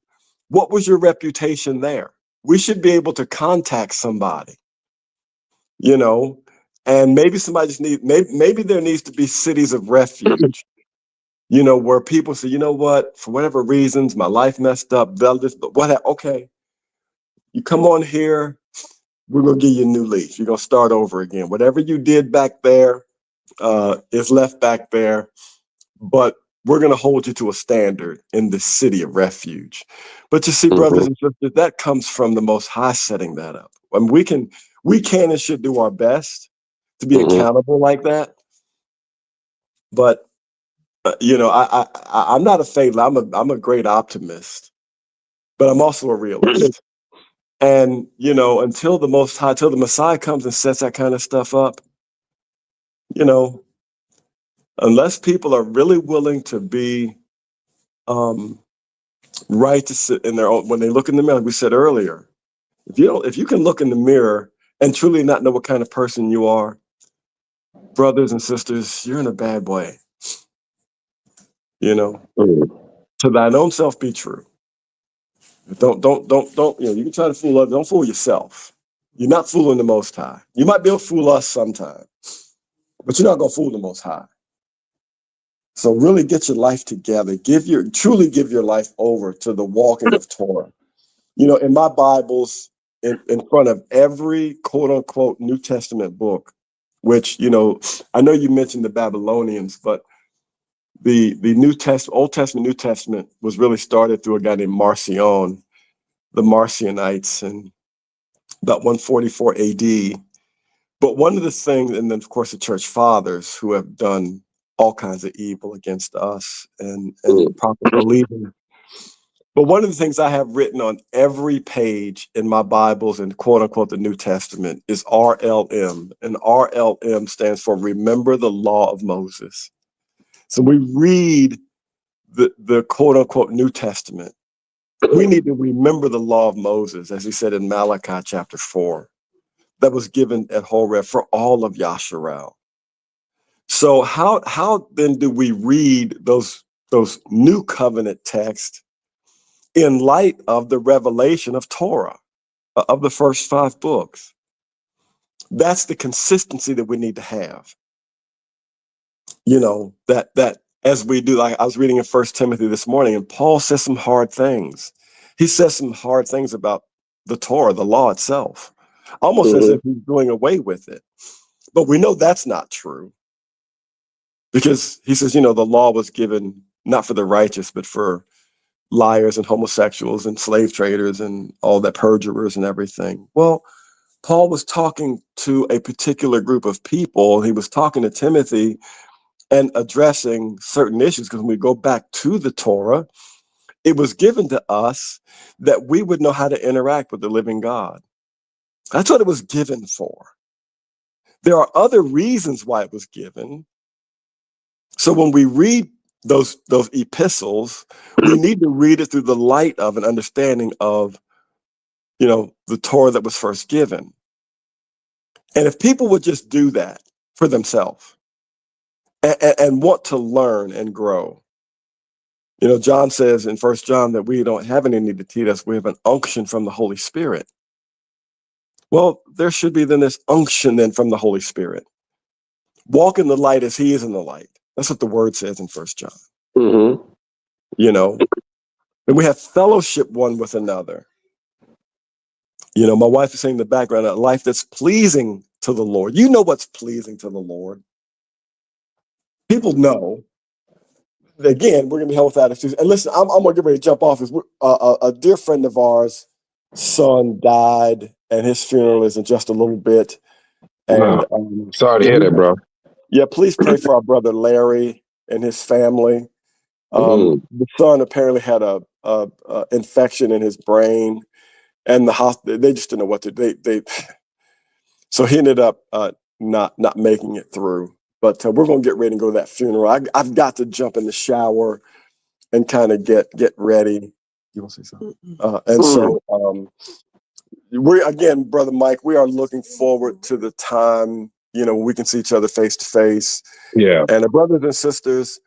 What was your reputation there? We should be able to contact somebody, and maybe somebody maybe there needs to be cities of refuge. Where people say, you know what, for whatever reasons, my life messed up, but what, okay. You come on here, we're going to give you a new leaf. You're going to start over again. Whatever you did back there is left back there, but we're going to hold you to a standard in the city of refuge. But you see, brothers and sisters, that comes from the Most High setting that up. I mean, we can and should do our best to be accountable like that. But I'm not a fatalistic. I'm a great optimist, but I'm also a realist. And until the Most High, till the Messiah comes and sets that kind of stuff up, unless people are really willing to be righteous in their own, when they look in the mirror, like we said earlier, if you can look in the mirror and truly not know what kind of person you are, brothers and sisters, you're in a bad way. To thine own self be true. Don't, you can try to fool others, don't fool yourself. You're not fooling the Most High. You might be able to fool us sometime, but you're not going to fool the Most High. So really get your life together. Truly give your life over to the walking of Torah. In my Bibles, in front of every quote unquote New Testament book, which, I know you mentioned the Babylonians, but the Old Testament, New Testament was really started through a guy named Marcion, the Marcionites, in about 144 AD. But one of the things, and then of course the church fathers who have done all kinds of evil against us and proper believing. But one of the things I have written on every page in my Bibles and quote unquote the New Testament is RLM. And RLM stands for Remember the Law of Moses. So we read the quote unquote New Testament. We need to remember the law of Moses, as he said in Malachi chapter 4, that was given at Horeb for all of Yasharel. So how then do we read those new covenant texts in light of the revelation of Torah, of the first 5 books? That's the consistency that we need to have. That as we do, like I was reading in 1 Timothy this morning, and Paul says some hard things. He says some hard things about the Torah, the law itself, almost as if he's doing away with it. But we know that's not true, because he says, the law was given not for the righteous, but for liars and homosexuals and slave traders and all that, perjurers and everything. Well, Paul was talking to a particular group of people. He was talking to Timothy and addressing certain issues, because when we go back to the Torah, it was given to us that we would know how to interact with the living God. That's what it was given for. There are other reasons why it was given. So when we read those epistles, we need to read it through the light of an understanding of, the Torah that was first given. And if people would just do that for themselves and want to learn and grow, John says in 1 John that we don't have any need to teach us. We have an unction from the Holy Spirit. Well, there should be then this unction then from the Holy Spirit. Walk in the light as he is in the light. That's what the word says in 1 John. And we have fellowship one with another. My wife is saying in the background, a life that's pleasing to the Lord. You know what's pleasing to the Lord. People know. Again, we're going to be held with attitudes. And listen, I'm going to get ready to jump off. A dear friend of ours, son died, and his funeral is in just a little bit. And sorry to hear that, bro. Yeah, please pray for our brother Larry and his family. The son apparently had a infection in his brain, and the hospital, they just didn't know what to do. So he ended up not making it through. But we're going to get ready and go to that funeral. I've got to jump in the shower and kind of get ready. You want to say something? So again, Brother Mike, we are looking forward to the time, when we can see each other face to face. Yeah. And brothers and sisters,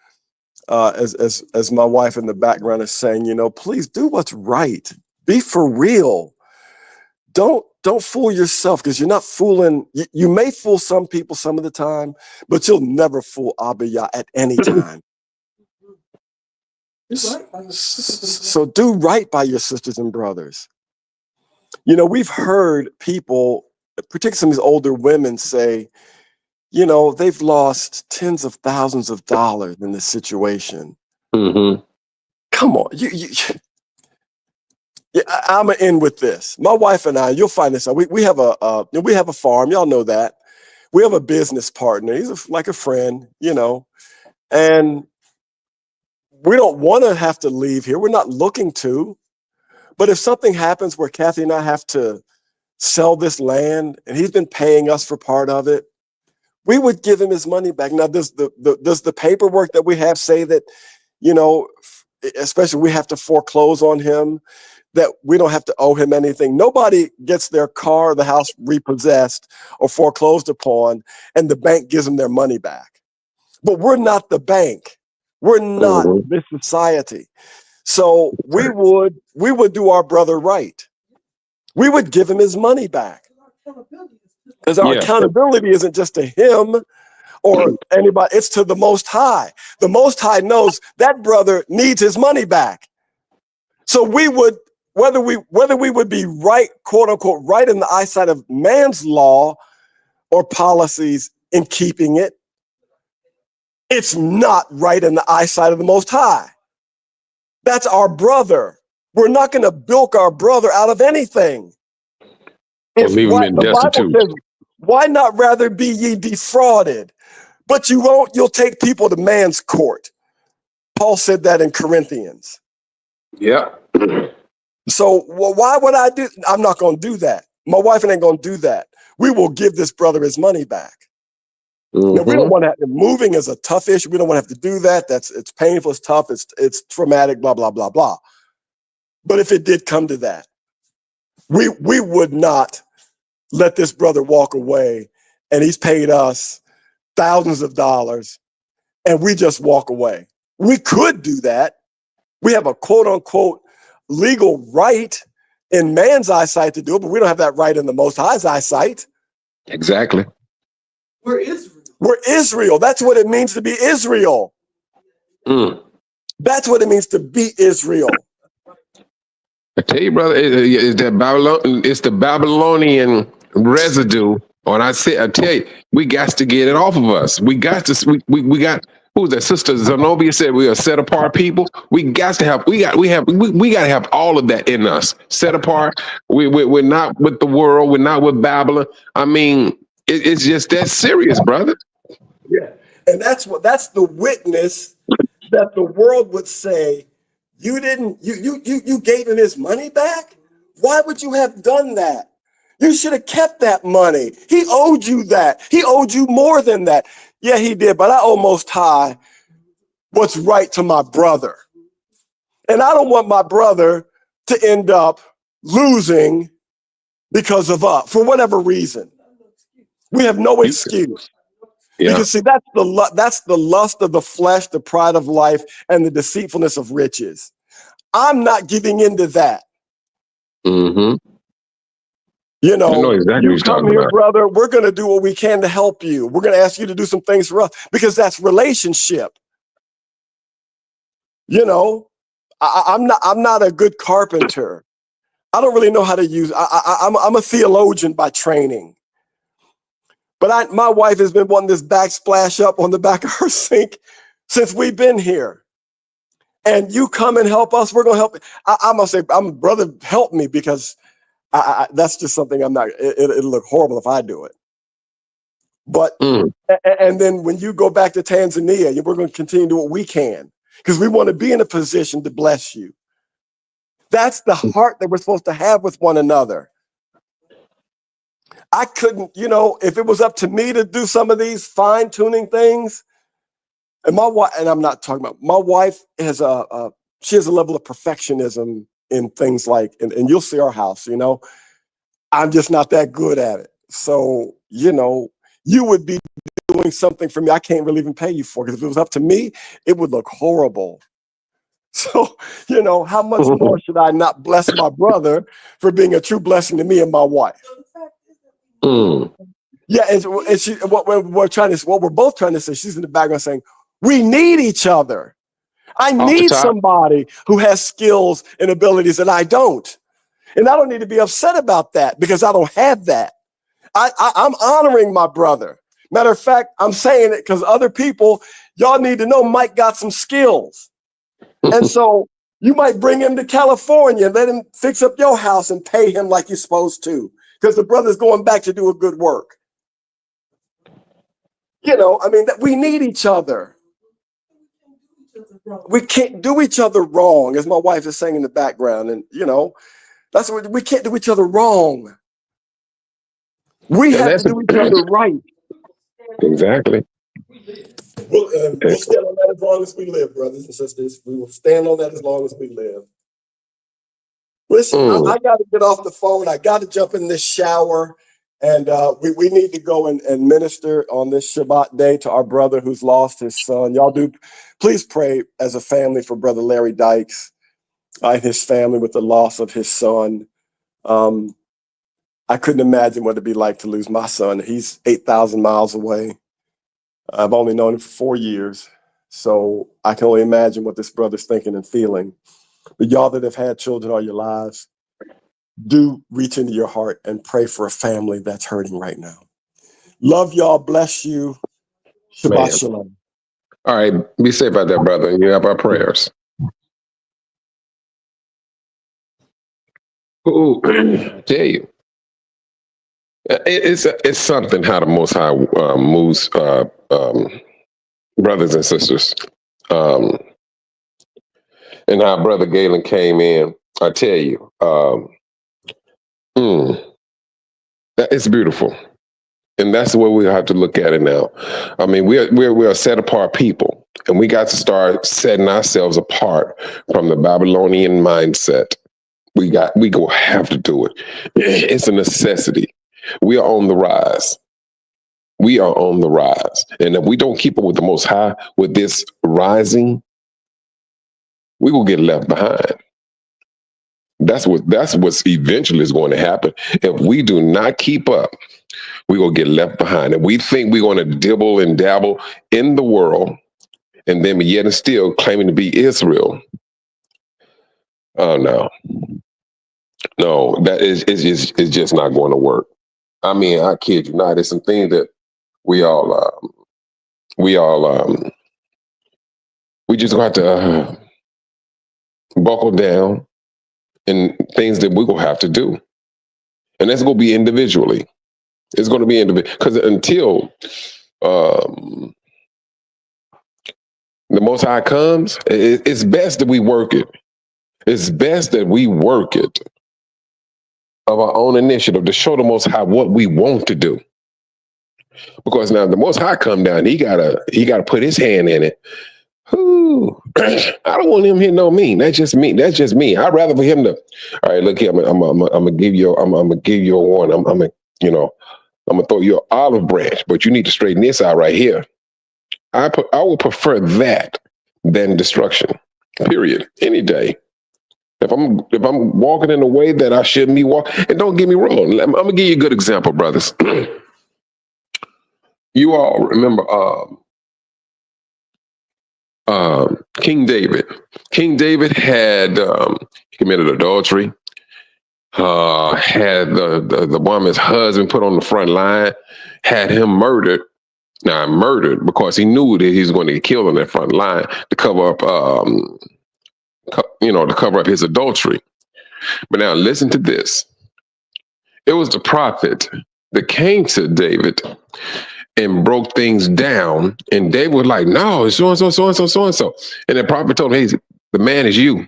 as my wife in the background is saying, please do what's right. Be for real. Don't fool yourself, because you're not fooling. You may fool some people some of the time, but you'll never fool Abiyah at any time. So do right by your sisters and brothers. You know, we've heard people, particularly some of these older women, say, you know, they've lost tens of thousands of dollars in this situation. Mm-hmm. Come on, yeah, I'm gonna end with this. My wife and I, you'll find this out. We have we have a farm. Y'all know that. We have a business partner. He's like a friend, you know, and we don't want to have to leave here. We're not looking to. But if something happens where Kathy and I have to sell this land, and he's been paying us for part of it, we would give him his money back. Now, does the paperwork that we have say that, you know, especially we have to foreclose on him, that we don't have to owe him anything? Nobody gets their car or the house repossessed or foreclosed upon, and the bank gives them their money back. But we're not the bank. We're not this society. So we would do our brother right. We would give him his money back. Because our accountability isn't just to him or anybody, it's to the Most High. The Most High knows that brother needs his money back. So we would, whether we would be right, quote unquote, right in the eyesight of man's law or policies in keeping it, it's not right in the eyesight of the Most High. That's our brother. We're not going to bilk our brother out of anything. Or leave him in destitute. Says, why not rather be ye defrauded? But you won't, you'll take people to man's court. Paul said that in Corinthians. Yeah. So why would I do? I'm not going to do that. My wife ain't going to do that. We will give this brother his money back. Mm-hmm. Now, we don't want to. Moving is a tough issue. We don't want to have to do that. It's painful. It's tough. It's traumatic. Blah blah blah blah. But if it did come to that, we would not let this brother walk away, and he's paid us thousands of dollars, and we just walk away. We could do that. We have a quote unquote legal right in man's eyesight to do it, but we don't have that right in the Most High's eyesight. Exactly. We're Israel. We're Israel. That's what it means to be Israel. That's what it means to be Israel. I tell you, brother, it's the Babylonian residue. And I tell you, we got to get it off of us. We got to. We got. Who's that? Sister Zenobia said we are set apart people. We got to have. We got to have all of that in us. Set apart. We're not with the world. We're not with Babylon. I mean, it's just that serious, brother. Yeah, and that's the witness that the world would say. You gave him his money back? Why would you have done that? You should have kept that money. He owed you that. He owed you more than that. Yeah, he did, but I owe Most High what's right to my brother. And I don't want my brother to end up losing because of us, for whatever reason. We have no excuse. Yeah. Because see, that's the lust of the flesh, the pride of life, and the deceitfulness of riches. I'm not giving into that. Mm-hmm. You know exactly you come here, brother. We're going to do what we can to help you. We're going to ask you to do some things for us because that's relationship. You know, I'm not a good carpenter. I don't really know how to use. I'm a theologian by training. But my wife has been wanting this backsplash up on the back of her sink since we've been here. And you come and help us, we're going to help. I'm going to say, brother, help me, because that's just something I'm not, it'll look horrible if I do it. But, and then when you go back to Tanzania, we're going to continue to do what we can, because we want to be in a position to bless you. That's the heart that we're supposed to have with one another. I couldn't, if it was up to me to do some of these fine tuning things, and my wife, and I'm not talking about, my wife has she has a level of perfectionism in things like, and you'll see our house, I'm just not that good at it. So, you would be doing something for me I can't really even pay you for, because if it was up to me, it would look horrible. So, how much more should I not bless my brother for being a true blessing to me and my wife? Yeah, and she, what we're both trying to say, she's in the background saying, we need each other. I need somebody who has skills and abilities that I don't. And I don't need to be upset about that because I don't have that. I'm honoring my brother. Matter of fact, I'm saying it because other people, y'all need to know Mike got some skills. And so you might bring him to California and let him fix up your house and pay him like you're supposed to, because the brother's going back to do a good work. You know, I mean, we need each other. We can't do each other wrong, as my wife is saying in the background. And, you know, that's what we can't do each other wrong. We have to do each other right. Exactly. We'll stand on that as long as we live, brothers and sisters. We will stand on that as long as we live. Listen, I got to get off the phone. I got to jump in this shower. And we need to go and minister on this Shabbat day to our brother who's lost his son. Y'all do, please pray as a family for Brother Larry Dykes and his family with the loss of his son. I couldn't imagine what it'd be like to lose my son. He's 8,000 miles away. I've only known him for 4 years, so I can only imagine what this brother's thinking and feeling. But y'all that have had children all your lives, do reach into your heart and pray for a family that's hurting right now. Love y'all. Bless you. Shabbat shalom. All right. Be safe out there, brother. You have our prayers. Ooh, tell you. It's something how the Most High moves brothers and sisters. And how Brother Galen came in, I tell you, it's beautiful. And that's the way we have to look at it now. I mean, we're a set apart people, and we got to start setting ourselves apart from the Babylonian mindset. We go have to do it. It's a necessity. We are on the rise. We are on the rise. And if we don't keep up with the Most High with this rising, we will get left behind. That's what's eventually is going to happen. If we do not keep up, we will get left behind. And we think we're going to dibble and dabble in the world, and then yet and still claiming to be Israel. Oh no. No, that is just not going to work. I mean, I kid you not. There's some things that we just got to buckle down in things that we're going to have to do. And that's going to be individually. It's going to be individual, because until the Most High comes, it's best that we work it. It's best that we work it of our own initiative to show the Most High what we want to do. Because now the Most High come down, he gotta put his hand in it. Ooh, I don't want him to know me. That's just me. That's just me. I'd rather for him to. All right, look here. I'm gonna give you. I'm gonna give you a warning. I'm gonna throw you an olive branch, but you need to straighten this out right here. I would prefer that than destruction. Period. Any day. If I'm walking in a way that I shouldn't be walking, and don't get me wrong, I'm gonna give you a good example, brothers. You all remember King David. King David had committed adultery. Had the woman's husband put on the front line, had him murdered. Now murdered because he knew that he was going to get killed on that front line to cover up, to cover up his adultery. But now listen to this. It was the prophet that came to David and broke things down. And David was like, no, it's so-and-so, so-and-so, so-and-so. And the prophet told him, hey, the man is you.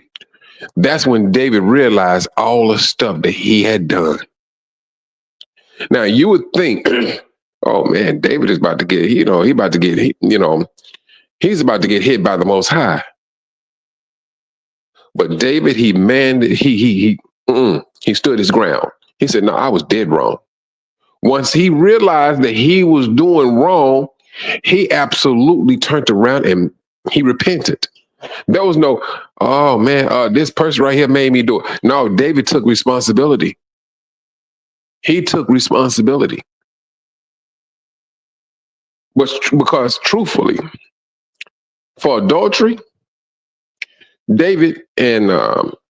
That's when David realized all the stuff that he had done. Now you would think, oh man, David is about to get, he's about to get hit by the Most High. But David, he stood his ground. He said, no, I was dead wrong. Once he realized that he was doing wrong, he absolutely turned around and he repented. There was no, oh man, this person right here made me do it. No, David took responsibility. He took responsibility. But because truthfully, for adultery, David and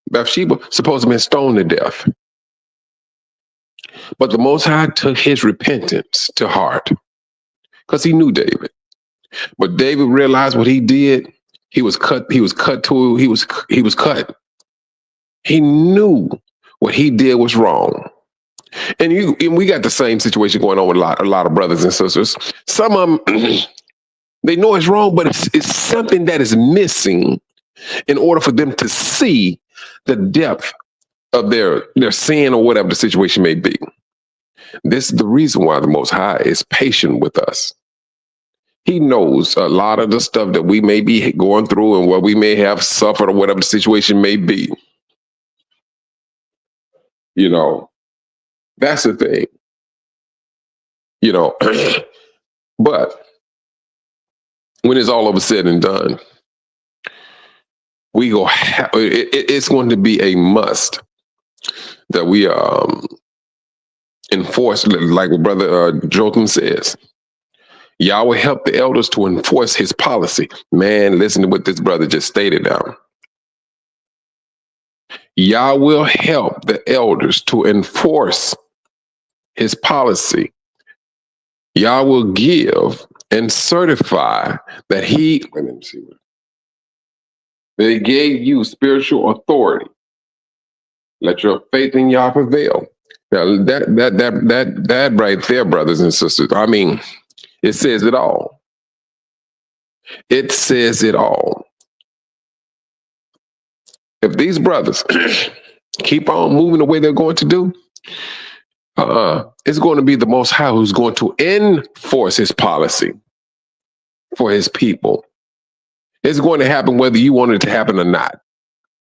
Bathsheba supposed to have been stoned to death. But the Most High took his repentance to heart because he knew David. But David realized what he did. He was cut. He was cut. He knew what he did was wrong. And we got the same situation going on with a lot of brothers and sisters. Some of them, they know it's wrong, but it's something that is missing in order for them to see the depth of their sin or whatever the situation may be. This is the reason why the Most High is patient with us. He knows a lot of the stuff that we may be going through and what we may have suffered or whatever the situation may be. You know, that's the thing. You know, but when it's all over said and done, it's going to be a must that we enforce, like what Brother Jotham says. Yahweh help the elders to enforce his policy. Man, listen to what this brother just stated now. Yah will help the elders to enforce his policy. Yah will give and certify that he gave you spiritual authority. Let your faith in Yah prevail. Now that right there, brothers and sisters, I mean, it says it all. It says it all. If these brothers keep on moving the way they're going to do, it's going to be the Most High who's going to enforce his policy for his people. It's going to happen whether you want it to happen or not.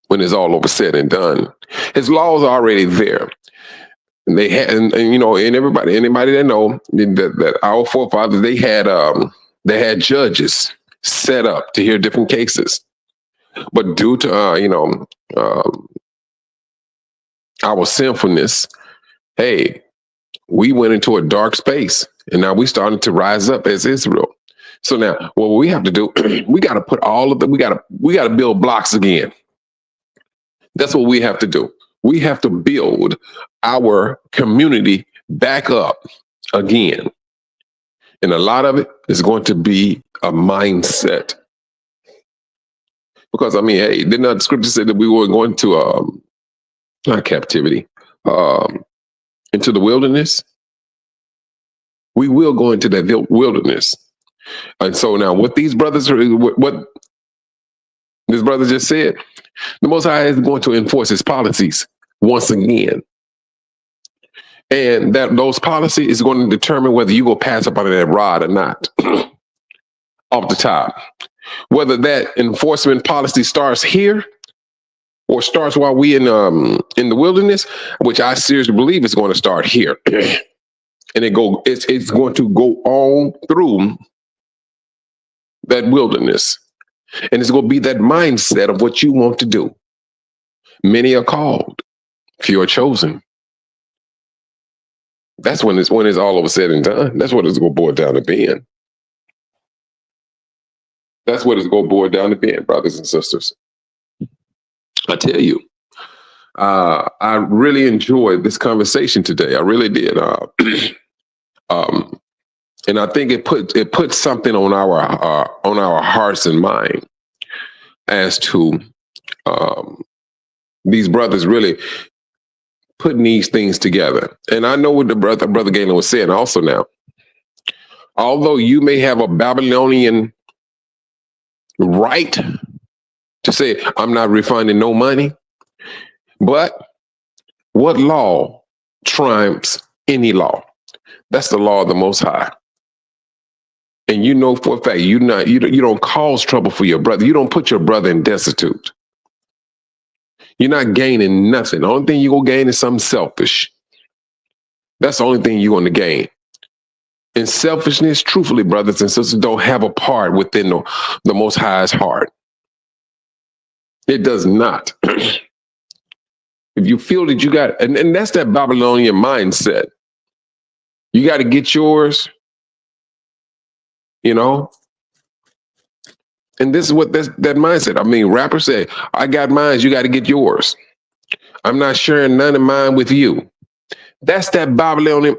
When it's all over said and done, his laws are already there. And they had, and you know, and anybody that know that our forefathers, they had judges set up to hear different cases. But due to our sinfulness, hey, we went into a dark space, and now we starting to rise up as Israel. So now, what we have to do, we got to put all of the, we got to build blocks again. That's what we have to do. We have to build our community back up again. And a lot of it is going to be a mindset. Because, I mean, hey, didn't the scripture say that we were going to, not captivity, into the wilderness? We will go into that wilderness. And so now what these brothers, what this brother just said, the Most High is going to enforce his policies once again. And that those policies is going to determine whether you go pass up under that rod or not. Off the top. Whether that enforcement policy starts here or starts while we in the wilderness, which I seriously believe is going to start here. And it's going to go on through that wilderness. And it's going to be that mindset of what you want to do. Many are called, few are chosen. That's when it's all over said and done. That's what it's going to boil down to being. That's what it's going to boil down to being, brothers and sisters. I tell you, I really enjoyed this conversation today. I really did. And I think it puts something on our hearts and mind as to these brothers really putting these things together. And I know what the brother Galen was saying also now. Although you may have a Babylonian right to say, I'm not refunding no money, but what law triumphs any law? That's the law of the Most High. And you know for a fact, you don't cause trouble for your brother. You don't put your brother in destitute. You're not gaining nothing. The only thing you're going to gain is something selfish. That's the only thing you're going to gain. And selfishness, truthfully, brothers and sisters, don't have a part within the Most High's heart. It does not. If you feel that you got, and that's that Babylonian mindset. You got to get yours, you know? And this is what that mindset. I mean, rappers say, I got mine, you got to get yours. I'm not sharing none of mine with you. That's that Babylonian.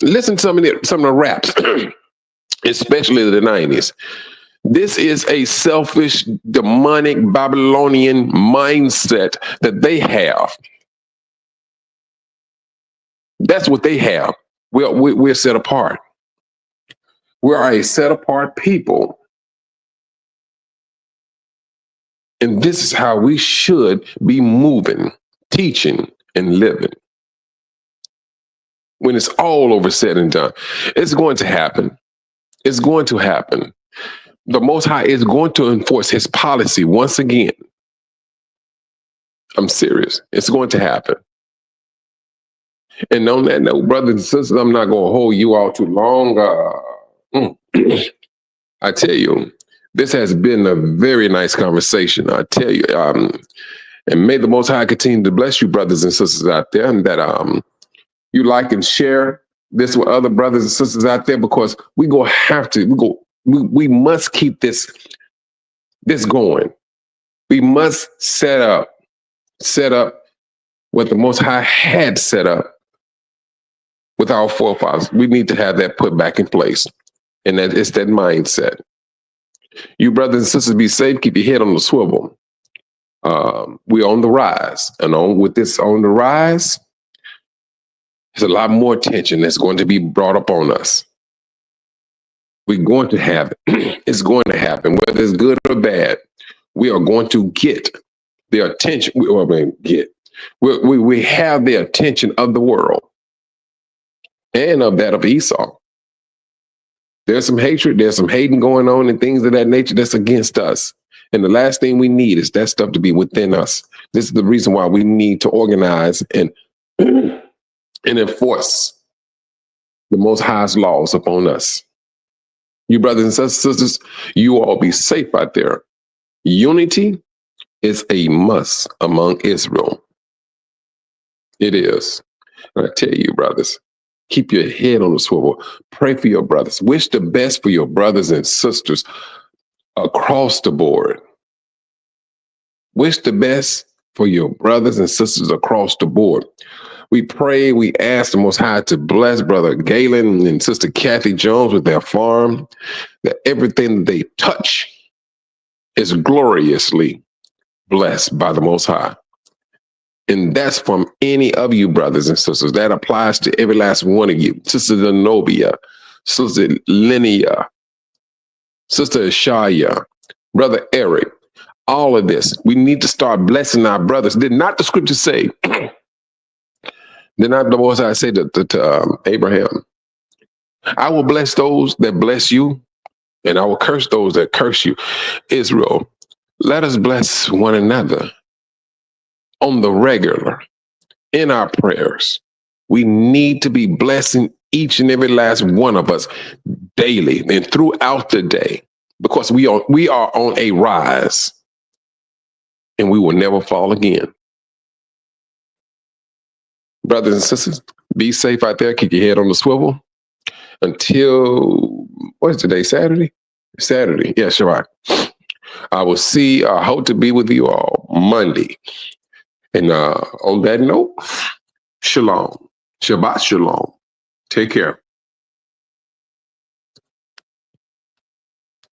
Listen to some of the raps, especially the 90s. This is a selfish, demonic Babylonian mindset that they have. That's what they have. We're set apart. We are a set apart people. And this is how we should be moving, teaching, and living. When it's all over said and done, it's going to happen. It's going to happen. The Most High is going to enforce his policy once again. I'm serious. It's going to happen. And on that note, brothers and sisters, I'm not going to hold you all too long. I tell you, this has been a very nice conversation. I tell you, and may the Most High continue to bless you, brothers and sisters out there, and that you like and share this with other brothers and sisters out there, because we must keep this going. We must set up what the Most High had set up with our forefathers. We need to have that put back in place. And that it's that mindset. You brothers and sisters, be safe. Keep your head on the swivel. We're on the rise. And with this on the rise, there's a lot more attention that's going to be brought up on us. We're going to have it. It's going to happen. Whether it's good or bad, we are going to get the attention. We have the attention of the world and of that of Esau. There's some hatred, there's some hating going on and things of that nature that's against us. And the last thing we need is that stuff to be within us. This is the reason why we need to organize and enforce the Most High's laws upon us. You brothers and sisters, you all be safe out there. Unity is a must among Israel. It is. And I tell you, brothers, keep your head on the swivel. Pray for your brothers. Wish the best for your brothers and sisters across the board. Wish the best for your brothers and sisters across the board. We pray, we ask the Most High to bless Brother Galen and Sister Kathy Jones with their farm, that everything they touch is gloriously blessed by the Most High. And that's from any of you brothers and sisters. That applies to every last one of you. Sister Zenobia, Sister Linnea, Sister Ashaya, Brother Eric, all of this. We need to start blessing our brothers. Did not the scripture say, did not the Most High say to Abraham, I will bless those that bless you, and I will curse those that curse you. Israel, let us bless one another on the regular, in our prayers. We need to be blessing each and every last one of us daily and throughout the day, because we are on a rise and we will never fall again. Brothers and sisters, be safe out there. Keep your head on the swivel until, what is today, Saturday? Saturday, yeah, sure. I hope to be with you all Monday. And on that note, shalom. Shabbat shalom. Take care.